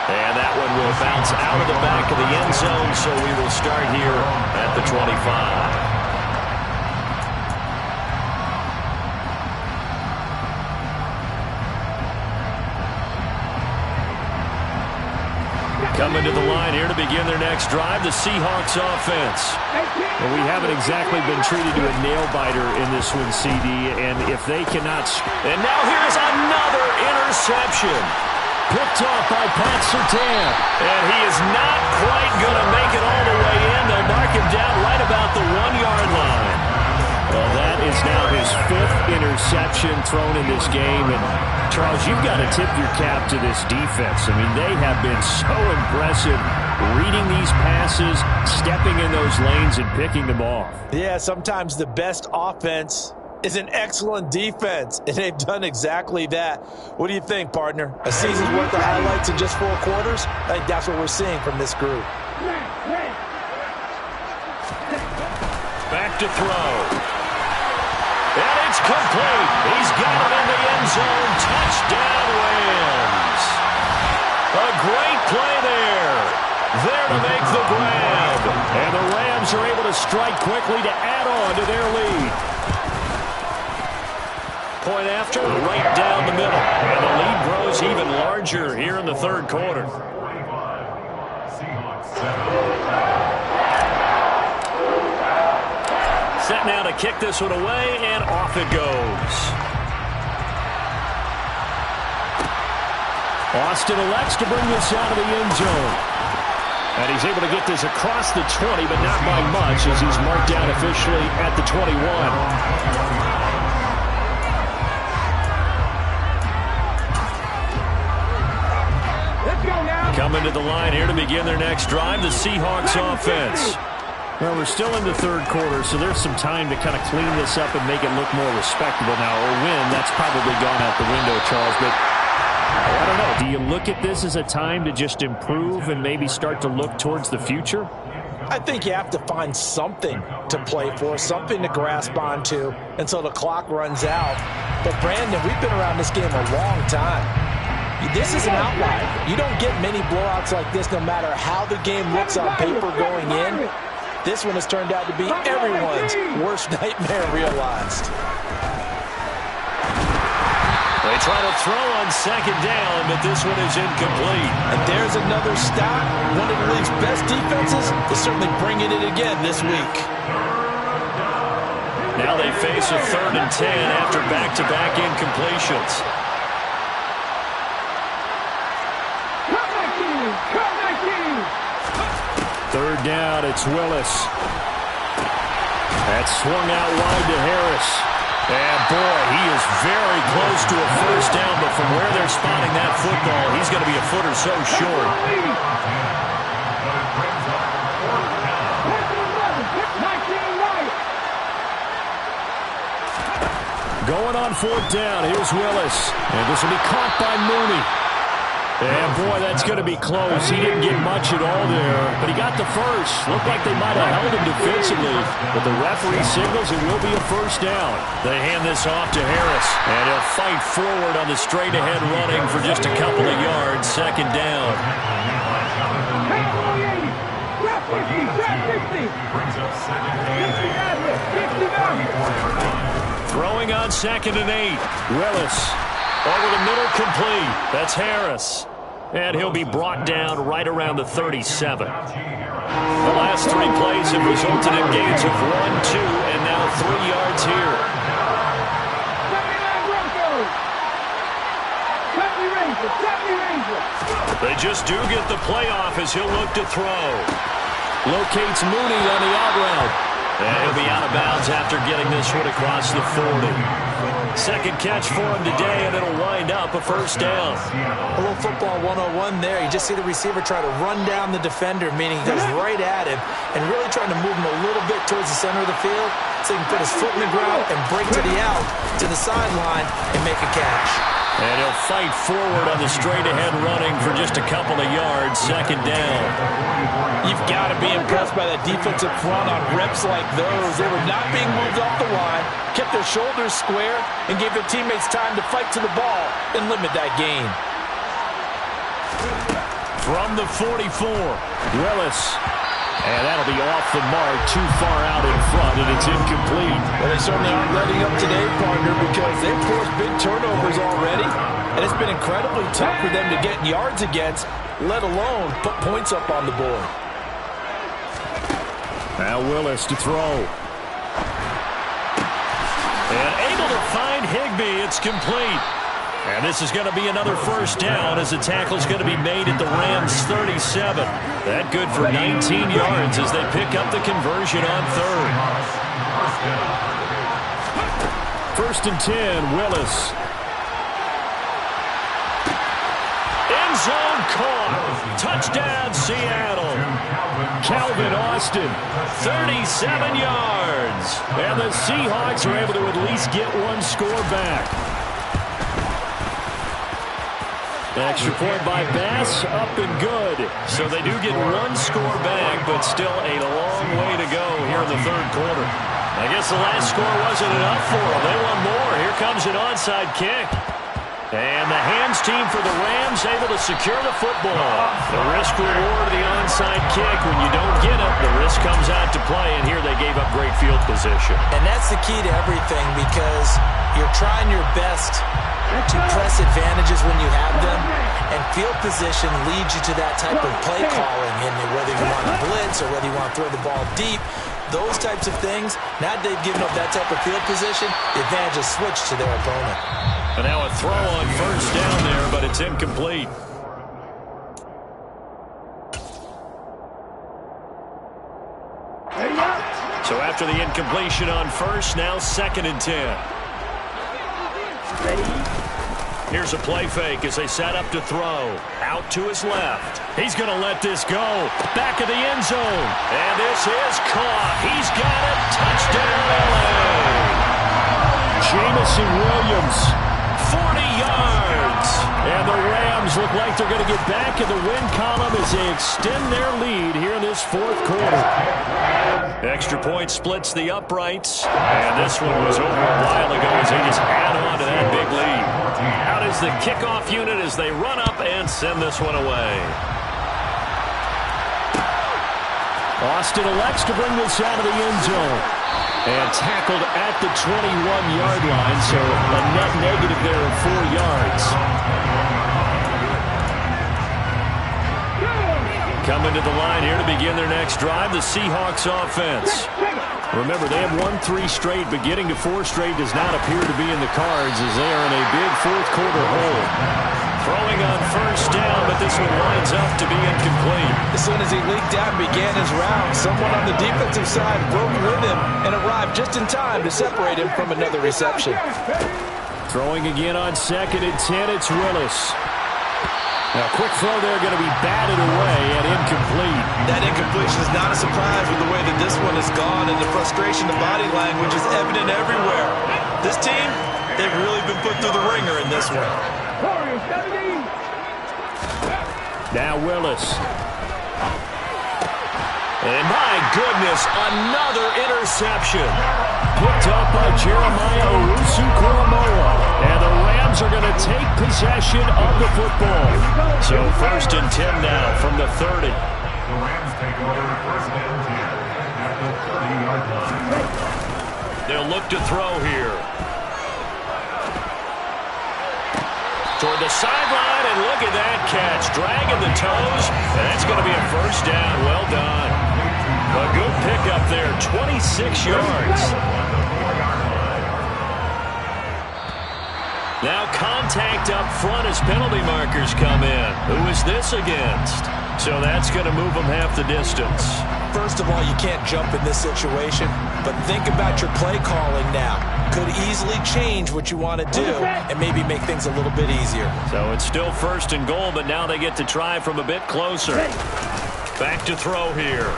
And that one will bounce out of the back of the end zone, so we will start here at the 25. Coming to the line here to begin their next drive, the Seahawks offense. Well, we haven't exactly been treated to a nail-biter in this one, CD, and if they cannot... And now here's another interception. Picked off by Pat Surtain. And he is not quite going to make it all the way in. They'll mark him down right about the 1-yard line. Well, that is now his 5th interception thrown in this game. And, Charles, you've got to tip your cap to this defense. I mean, they have been so impressive reading these passes, stepping in those lanes, and picking them off. Yeah, sometimes the best offense is an excellent defense, and they've done exactly that. What do you think, partner? A season's worth of highlights in just 4 quarters? I think that's what we're seeing from this group. Back to throw. And it's complete. He's got it in the end zone. Touchdown, Rams. A great play there. There to make the grab. And the Rams are able to strike quickly to add on to their lead. Point after, right down the middle. And the lead grows even larger here in the 3rd quarter. Set now to kick this one away, and off it goes. Austin elects to bring this out of the end zone. And he's able to get this across the 20, but not by much as he's marked down officially at the 21. Coming to the line here to begin their next drive, the Seahawks offense. Well, we're still in the third quarter, so there's some time to kind of clean this up and make it look more respectable now. Or win, that's probably gone out the window, Charles. But I don't know. Do you look at this as a time to just improve and maybe start to look towards the future? I think you have to find something to play for, something to grasp onto until the clock runs out. But, Brandon, we've been around this game a long time. This is an outlier. You don't get many blowouts like this no matter how the game looks on paper going in. This one has turned out to be everyone's worst nightmare realized. They try to throw on second down, but this one is incomplete. And there's another stop. One of the league's best defenses is certainly bringing it again this week. Now they face a 3rd and 10 after back-to-back incompletions. Third down, it's Willis. That's swung out wide to Harris. And boy, he is very close to a first down, but from where they're spotting that football, he's going to be a foot or so short. Going on 4th down, here's Willis. And this will be caught by Mooney. And boy, that's going to be close. He didn't get much at all there, but he got the first. Looked like they might have held him defensively, but the referee signals it will be a first down. They hand this off to Harris, and he'll fight forward on the straight-ahead running for just a couple of yards. 2nd down. Throwing on 2nd and 8. Willis. Over the middle, complete. That's Harris. And he'll be brought down right around the 37. The last 3 plays have resulted in gains of 1, 2, and now 3 yards here. They just do get the playoff as he'll look to throw. Locates Mooney on the out route. And he'll be out of bounds after getting this one across the 40. 2nd catch for him today, and it'll wind up a first down. A little football 101 there. You just see the receiver try to run down the defender, meaning he goes right at him and really trying to move him a little bit towards the center of the field so he can put his foot in the ground and break to the out, to the sideline, and make a catch. And he'll fight forward on the straight-ahead running for just a couple of yards. 2nd down. You've got to be impressed by that defensive front on reps like those. They were not being moved off the line, kept their shoulders square, and gave their teammates time to fight to the ball and limit that gain. From the 44, Willis. And that'll be off the mark, too far out in front, and it's incomplete. Well, they certainly aren't letting up today, partner, because they've forced big turnovers already, and it's been incredibly tough for them to get yards against, let alone put points up on the board. Now Willis to throw. And able to find Higbee. It's complete. And this is going to be another first down as the tackle's going to be made at the Rams' 37. That good for 19 yards as they pick up the conversion on 3rd. 1st and 10, Willis. End zone caught. Touchdown, Seattle. Calvin Austin. 37 yards. And the Seahawks are able to at least get one score back. Extra point by Bass, up and good. So they do get one score back, but still a long way to go here in the 3rd quarter. I guess the last score wasn't enough for them. They want more. Here comes an onside kick. And the hands team for the Rams able to secure the football. The risk reward of the onside kick. When you don't get it, the risk comes out to play. And here they gave up great field position. And that's the key to everything, because you're trying your best to press advantages when you have them, and field position leads you to that type of play calling, and whether you want to blitz or whether you want to throw the ball deep, those types of things. Now that they've given up that type of field position, the advantage is switched to their opponent. And now a throw on first down there, but it's incomplete. after the incompletion on first. Now 2nd and 10. Here's a play fake as they set up to throw. Out to his left. He's going to let this go. Back of the end zone. And this is caught. He's got it. Touchdown, LA. Jameson Williams. 40 yards. And the Rams look like they're going to get back in the win column as they extend their lead here in this 4th quarter. Extra point splits the uprights. And this one was over a while ago as they just add on to that big lead. Out is the kickoff unit as they run up and send this one away. Austin elects to bring this out of the end zone. And tackled at the 21-yard line, so a net negative there of 4 yards. Coming to the line here to begin their next drive, the Seahawks offense. Remember, they have won 3 straight, but getting to 4 straight does not appear to be in the cards as they are in a big 4th quarter hole. Throwing on first down, but this one lines up to be incomplete. As soon as he leaked out and began his route, someone on the defensive side broke with him and arrived just in time to separate him from another reception. Throwing again on 2nd and 10, it's Willis. Now, quick throw there, going to be batted away and incomplete. That incompletion is not a surprise with the way that this one has gone, and the frustration, the body language is evident everywhere. This team, they've really been put through the ringer in this one. Now Willis. And my goodness, another interception. Picked up by Jeremiah Owusu-Koramoah. And the Rams are going to take possession of the football. So 1st and 10 now from the 30. The Rams take over 1st and 10 at the 30-yard line. They'll look to throw here. Toward the sideline, and look at that catch. Dragging the toes, and that's going to be a first down. Well done. A good pickup there, 26 yards. Now contact up front as penalty markers come in. Who is this against? So that's going to move them half the distance. First of all, you can't jump in this situation, but think about your play calling now. Could easily change what you want to do and maybe make things a little bit easier. So it's still 1st and goal, but now they get to try from a bit closer. Back to throw here.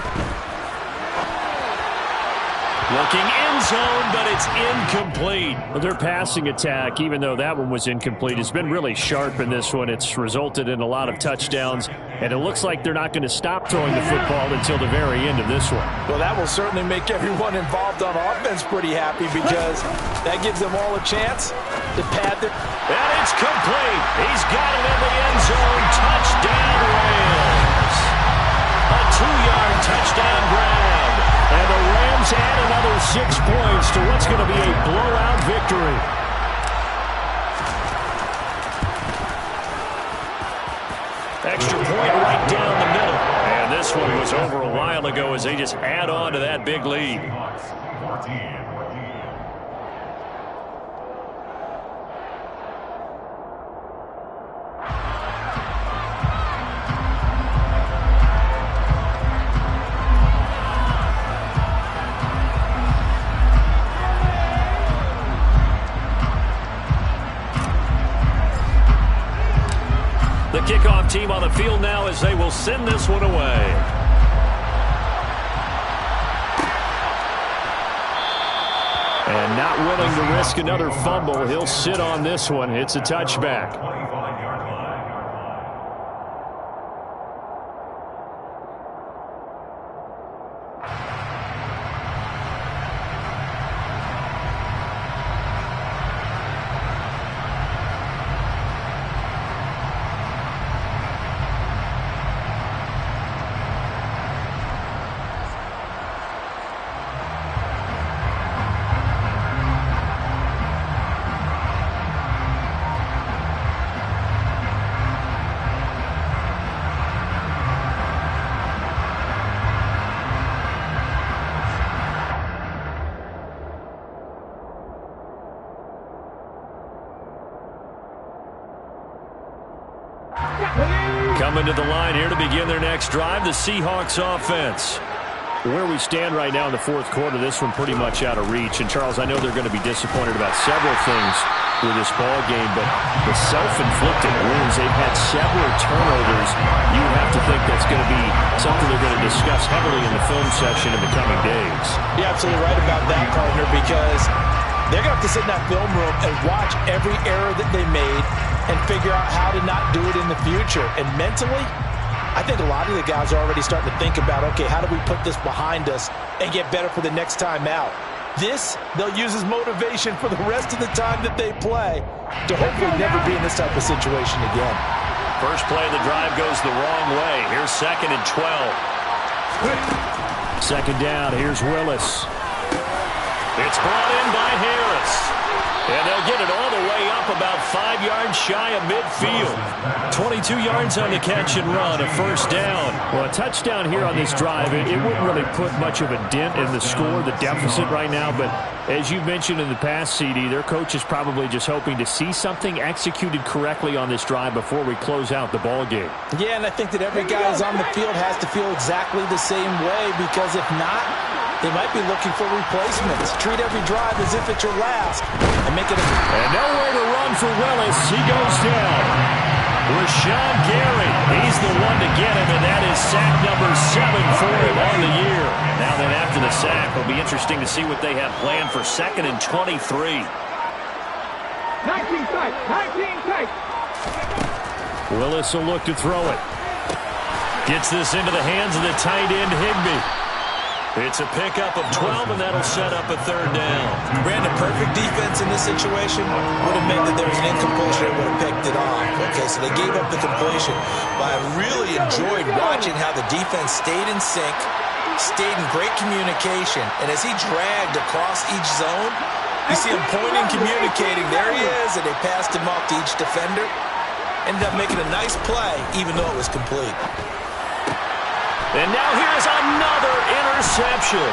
Looking end zone, but it's incomplete. Well, their passing attack, even though that one was incomplete, has been really sharp in this one. It's resulted in a lot of touchdowns, and it looks like they're not going to stop throwing the football until the very end of this one. Well, that will certainly make everyone involved on offense pretty happy because that gives them all a chance to pad their... And it's complete. He's got it in the end zone. Touchdown, Rams. A 2-yard touchdown grab. And the Rams add another 6 points to what's going to be a blowout victory. Extra point right down the middle. And this one was over a while ago as they just add on to that big lead. 14. The kickoff team on the field now as they will send this one away. And not willing to risk another fumble, he'll sit on this one. It's a touchback. Coming to the line here to begin their next drive, the Seahawks offense. Where we stand right now in the fourth quarter, this one pretty much out of reach. And, Charles, I know they're going to be disappointed about several things with this ball game, but the self-inflicted wounds, they've had several turnovers. You have to think that's going to be something they're going to discuss heavily in the film session in the coming days. You're absolutely right about that, partner, because they're going to have to sit in that film room and watch every error that they made and figure out how to not do it in the future. And mentally, I think a lot of the guys are already starting to think about, okay, how do we put this behind us and get better for the next time out? This, they'll use as motivation for the rest of the time that they play to hopefully never be in this type of situation again. First play of the drive goes the wrong way. Here's 2nd and 12. Second down, here's Willis. It's brought in by Harris. And they'll get it all the way up about 5 yards shy of midfield. 22 yards on the catch and run, a first down. Well, a touchdown here on this drive, it wouldn't really put much of a dent in the score, the deficit right now. But as you mentioned in the past, CD, their coach is probably just hoping to see something executed correctly on this drive before we close out the ball game. Yeah, and I think that every guy who's on the field has to feel exactly the same way, because if not, they might be looking for replacements. Treat every drive as if it's your last and make it And nowhere to run for Willis. He goes down. Rashawn Gary, he's the one to get him, and that is sack number 7 for him on the year. Now then, after the sack, it'll be interesting to see what they have planned for 2nd and 23. 19 tight, 19 tight. Willis will look to throw it. Gets this into the hands of the tight end, Higbee. It's a pickup of 12, and that'll set up a 3rd down. Brandon, perfect defense in this situation would have meant that there was an incompletion and would have picked it off. Okay, so they gave up the completion. But I really enjoyed watching how the defense stayed in sync, stayed in great communication, and as he dragged across each zone, you see him pointing, communicating. There he is, and they passed him off to each defender. Ended up making a nice play, even though it was complete. And now here's another interception.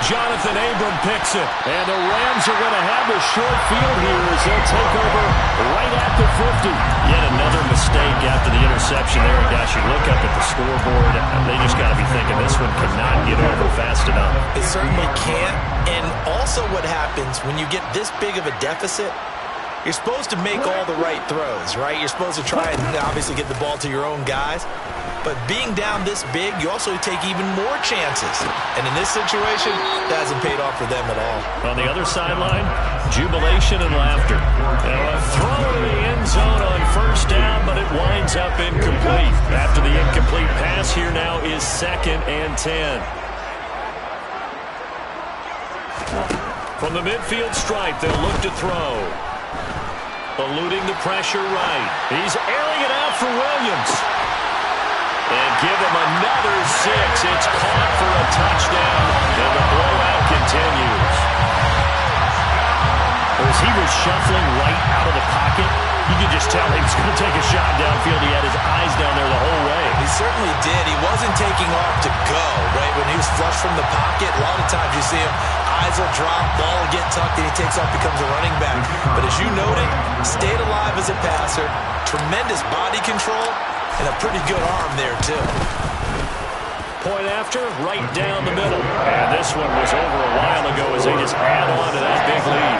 Jonathan Abram picks it. And the Rams are going to have a short field here as they'll take over right at the 50. Yet another mistake after the interception there. And gosh, you look up at the scoreboard, they just got to be thinking this one cannot get over fast enough. It certainly can't. And also what happens when you get this big of a deficit, you're supposed to make all the right throws, right? You're supposed to try and obviously get the ball to your own guys. But being down this big, you also take even more chances. And in this situation, that hasn't paid off for them at all. On the other sideline, jubilation and laughter. Now a throw to the end zone on first down, but it winds up incomplete. After the incomplete pass, here now is 2nd and 10. From the midfield stripe, they'll look to throw. Eluding the pressure right. He's airing it out for Williams. And give him another 6. It's caught for a touchdown, and the blowout continues. As he was shuffling right out of the pocket, you could just tell he was going to take a shot downfield. He had his eyes down there the whole way. He certainly did. He wasn't taking off to go, right? When he was flush from the pocket, a lot of times you see him, eyes will drop, ball will get tucked, and he takes off, becomes a running back. But as you noted, stayed alive as a passer, tremendous body control, and a pretty good arm there, too. Point after, right down the middle. And this one was over a while ago as they just add on to that big lead.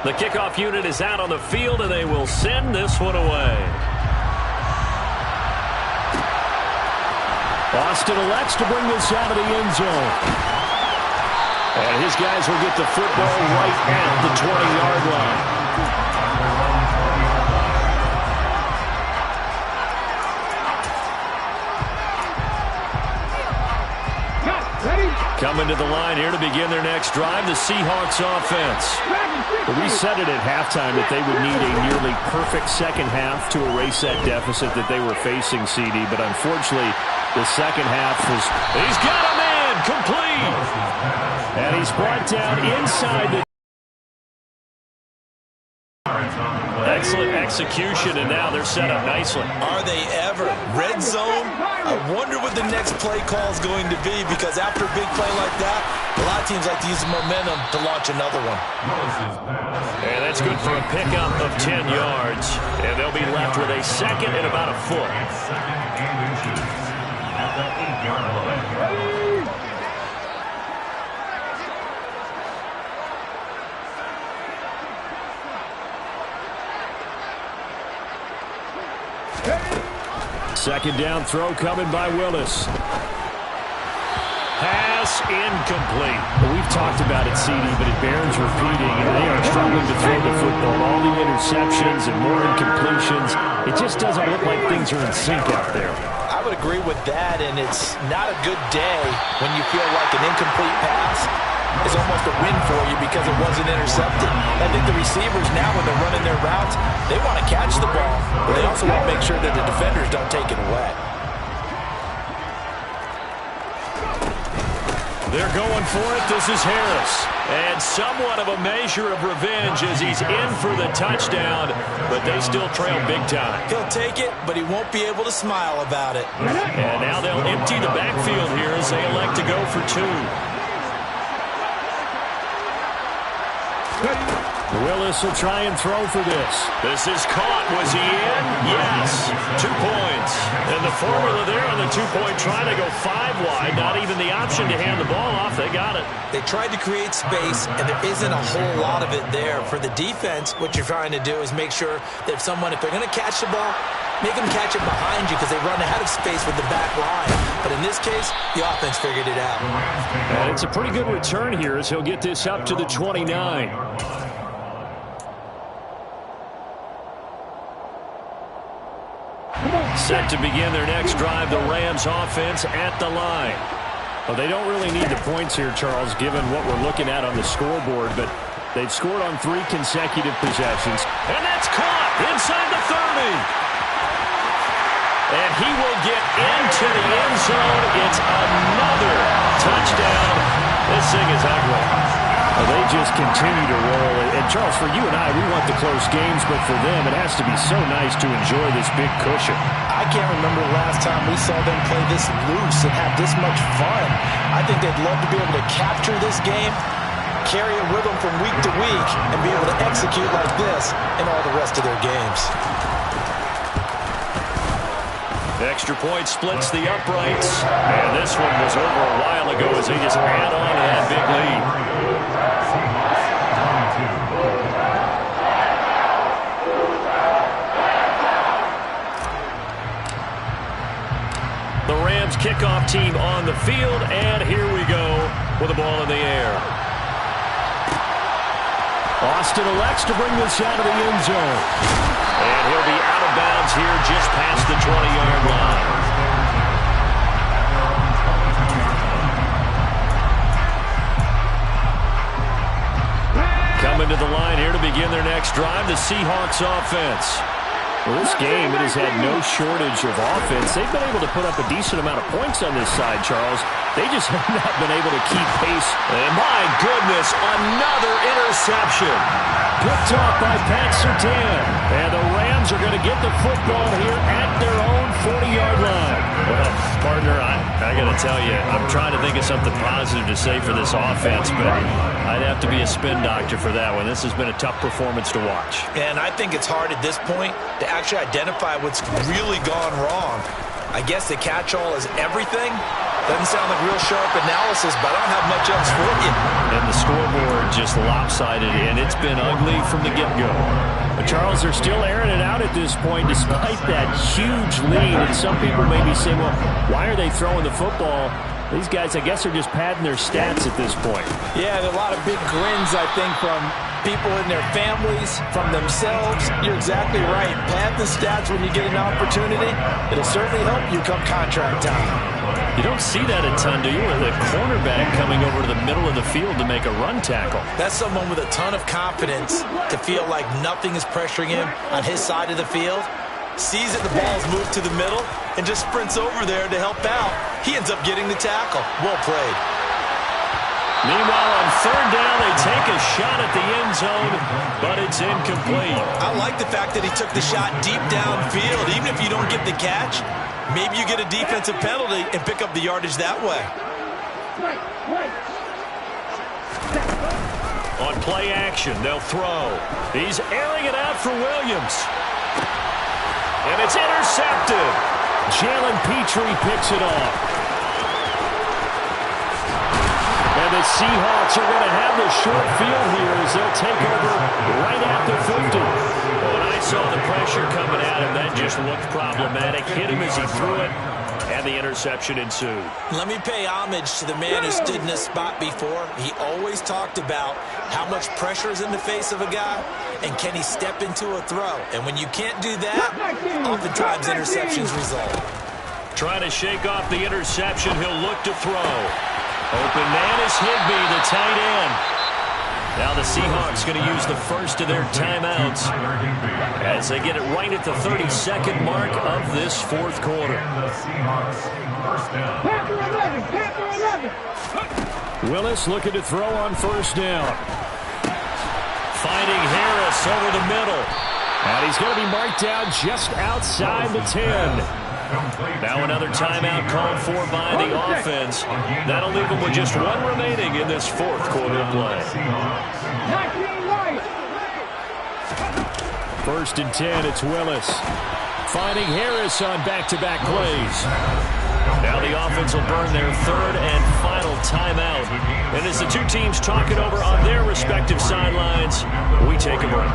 The kickoff unit is out on the field, and they will send this one away. Austin elects to bring this out of the end zone. And his guys will get the football right at the 20-yard line. Coming to the line here to begin their next drive, the Seahawks offense. We said it at halftime that they would need a nearly perfect second half to erase that deficit that they were facing, CD. But unfortunately, the second half was... He's got a man, complete! And he's brought down inside the... excellent execution, and now they're set up nicely. Are they ever? Red zone? I wonder what the next play call is going to be, because after a big play like that, a lot of teams like to use the momentum to launch another one. And that's good for a pickup of 10 yards. And they'll be left with a second and about a foot. At the 8-yard line. Second down throw coming by Willis. Pass incomplete. Well, we've talked about it, CD, but it bears repeating. They are struggling to throw the football. All the interceptions and more incompletions. It just doesn't look like things are in sync out there. I would agree with that, and it's not a good day when you feel like an incomplete pass is almost a win for you because it wasn't intercepted. I think the receivers now, when they're running their routes, they want to catch the ball, but they also want to make sure that the defenders don't take it away. They're going for it. This is Harris. And somewhat of a measure of revenge as he's in for the touchdown, but they still trail big time. He'll take it, but he won't be able to smile about it. And now they'll empty the backfield here as they elect to go for 2. Willis will try and throw for this. This is caught. Was he in? Yes. 2 points. And the formula there on the 2-point try to go 5 wide. Not even the option to hand the ball off. They got it. They tried to create space, and there isn't a whole lot of it there. For the defense, what you're trying to do is make sure that if they're going to catch the ball, make them catch it behind you because they run out of space with the back line. But in this case, the offense figured it out. And it's a pretty good return here as he'll get this up to the 29. Set to begin their next drive, the Rams offense at the line. Well, they don't really need the points here, Charles, given what we're looking at on the scoreboard, but they've scored on 3 consecutive possessions. And that's caught inside the 30. And he will get into the end zone. It's another touchdown. This thing is ugly. Well, they just continue to roll. And, Charles, for you and I, we want the close games, but for them, it has to be so nice to enjoy this big cushion. I can't remember the last time we saw them play this loose and have this much fun. I think they'd love to be able to capture this game, carry it with them from week to week, and be able to execute like this in all the rest of their games. Extra point splits the uprights. And this one was over a while ago as they just add on to that big lead. The Rams kickoff team on the field, and here we go with the ball in the air. Austin elects to bring this out of the end zone. And he'll be out of bounds here just past the 20-yard line. Coming to the line here to begin their next drive, the Seahawks offense. Well, this game, it has had no shortage of offense. They've been able to put up a decent amount of points on this side, Charles. They just have not been able to keep pace. And my goodness, another interception. Picked off by Pat Surtain. And the Rams are going to get the football here at their own 40-yard line. Well, partner, I got to tell you, I'm trying to think of something positive to say for this offense, but I'd have to be a spin doctor for that one. This has been a tough performance to watch. And I think it's hard at this point to actually identify what's really gone wrong. I guess the catch-all is everything. Doesn't sound like real sharp analysis, but I don't have much else for you. And the scoreboard just lopsided, and it's been ugly from the get-go. But Charles, they're still airing it out at this point despite that huge lead. And some people may be saying, well, why are they throwing the football? These guys, I guess, are just padding their stats at this point. Yeah, there are a lot of big grins, I think, from people in their families, from themselves. You're exactly right. Pad the stats when you get an opportunity. It'll certainly help you come contract time. You don't see that a ton, do you? With a cornerback coming over to the middle of the field to make a run tackle. That's someone with a ton of confidence to feel like nothing is pressuring him on his side of the field. Sees that the ball's moved to the middle and just sprints over there to help out. He ends up getting the tackle. Well played. Meanwhile, on third down, they take a shot at the end zone, but it's incomplete. I like the fact that he took the shot deep downfield. Even if you don't get the catch, maybe you get a defensive penalty and pick up the yardage that way. On play action, they'll throw. He's airing it out for Williams. And it's intercepted. Jalen Petrie picks it off. And the Seahawks are going to have the short field here as they'll take over right at the 50. When I saw the pressure coming at him, that just looked problematic. Hit him as he threw it, and the interception ensued. Let me pay homage to the man who stood in this spot before. He always talked about how much pressure is in the face of a guy, and can he step into a throw. And when you can't do that, oftentimes interceptions result. Trying to shake off the interception, he'll look to throw. Open man is Higbee, the tight end. Now the Seahawks going to use the first of their timeouts as they get it right at the 32nd mark of this fourth quarter. Willis looking to throw on first down. Finding Harris over the middle. And he's going to be marked down just outside the 10. Now another timeout called for by the offense. That'll leave them with just one remaining in this fourth quarter of play. First and 10, it's Willis. Finding Harris on back-to-back plays. Now the offense will burn their third and final timeout. And as the two teams talk it over on their respective sidelines, we take a break.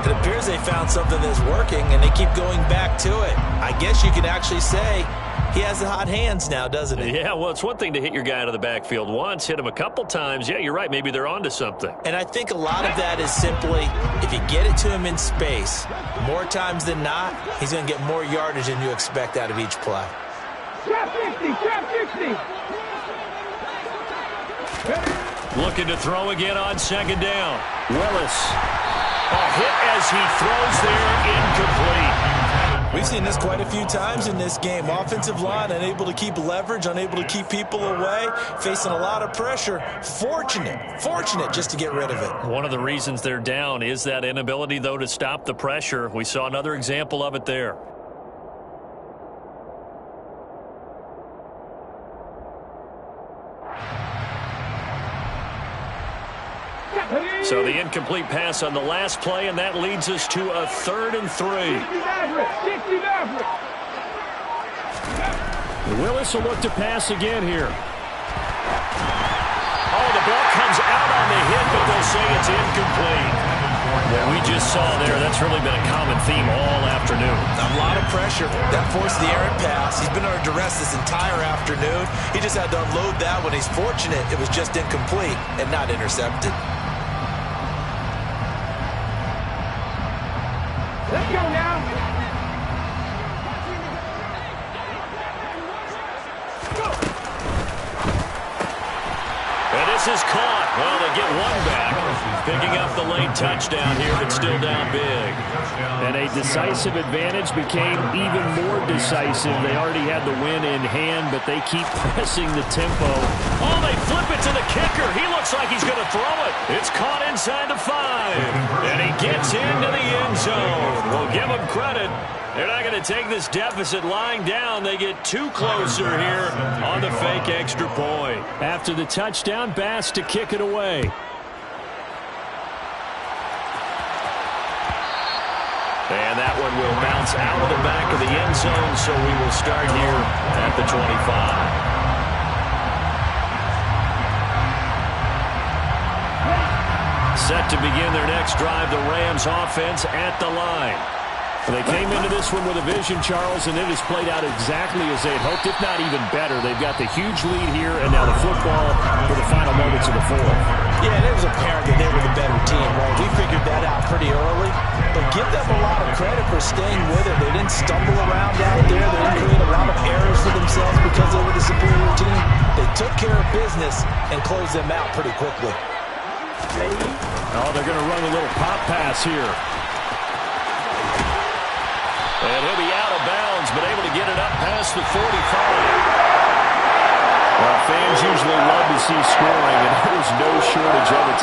It appears they found something that's working, and they keep going back to it. I guess you could actually say he has the hot hands now, doesn't he? Yeah, well, it's one thing to hit your guy out of the backfield once, hit him a couple times. Yeah, you're right. Maybe they're onto something. And I think a lot of that is simply if you get it to him in space, more times than not, he's going to get more yardage than you expect out of each play. Trap 50, trap 50. Looking to throw again on second down. Willis. A hit as he throws there, incomplete. We've seen this quite a few times in this game. Offensive line unable to keep leverage, unable to keep people away, facing a lot of pressure. Fortunate just to get rid of it. One of the reasons they're down is that inability, though, to stop the pressure. We saw another example of it there. So the incomplete pass on the last play, and that leads us to a 3rd and 3. Willis will look to pass again here. Oh, the ball comes out on the hit, but they'll say it's incomplete. What we just saw there, that's really been a common theme all afternoon. A lot of pressure. That forced the errant pass. He's been under duress this entire afternoon. He just had to unload that when he's fortunate it was just incomplete and not intercepted. Let's go now. And this is caught. Well, they get one back. Picking up the late touchdown here, but still down big. And a decisive advantage became even more decisive. They already had the win in hand, but they keep pressing the tempo. Oh, they flip it to the kicker. He looks like he's going to throw it. It's caught inside the 5. And he gets into the end zone. We'll give him credit. They're not going to take this deficit lying down. They get too closer here on the fake extra point. After the touchdown, Bass to kick it away. And that one will bounce out of the back of the end zone, so we will start here at the 25. Set to begin their next drive, the Rams offense at the line. They came into this one with a vision, Charles, and it has played out exactly as they had hoped, if not even better. They've got the huge lead here, and now the football for the final moments of the fourth. Yeah, and it was apparent that they were the better team. Well, we figured that out pretty early, but give them a lot of credit for staying with it. They didn't stumble around out there. They didn't create a lot of errors for themselves because they were the superior team. They took care of business and closed them out pretty quickly. Oh, they're going to run a little pop pass here. And he'll be out of bounds, but able to get it up past the 45. Well, fans usually love to see scoring, and there's no shortage of it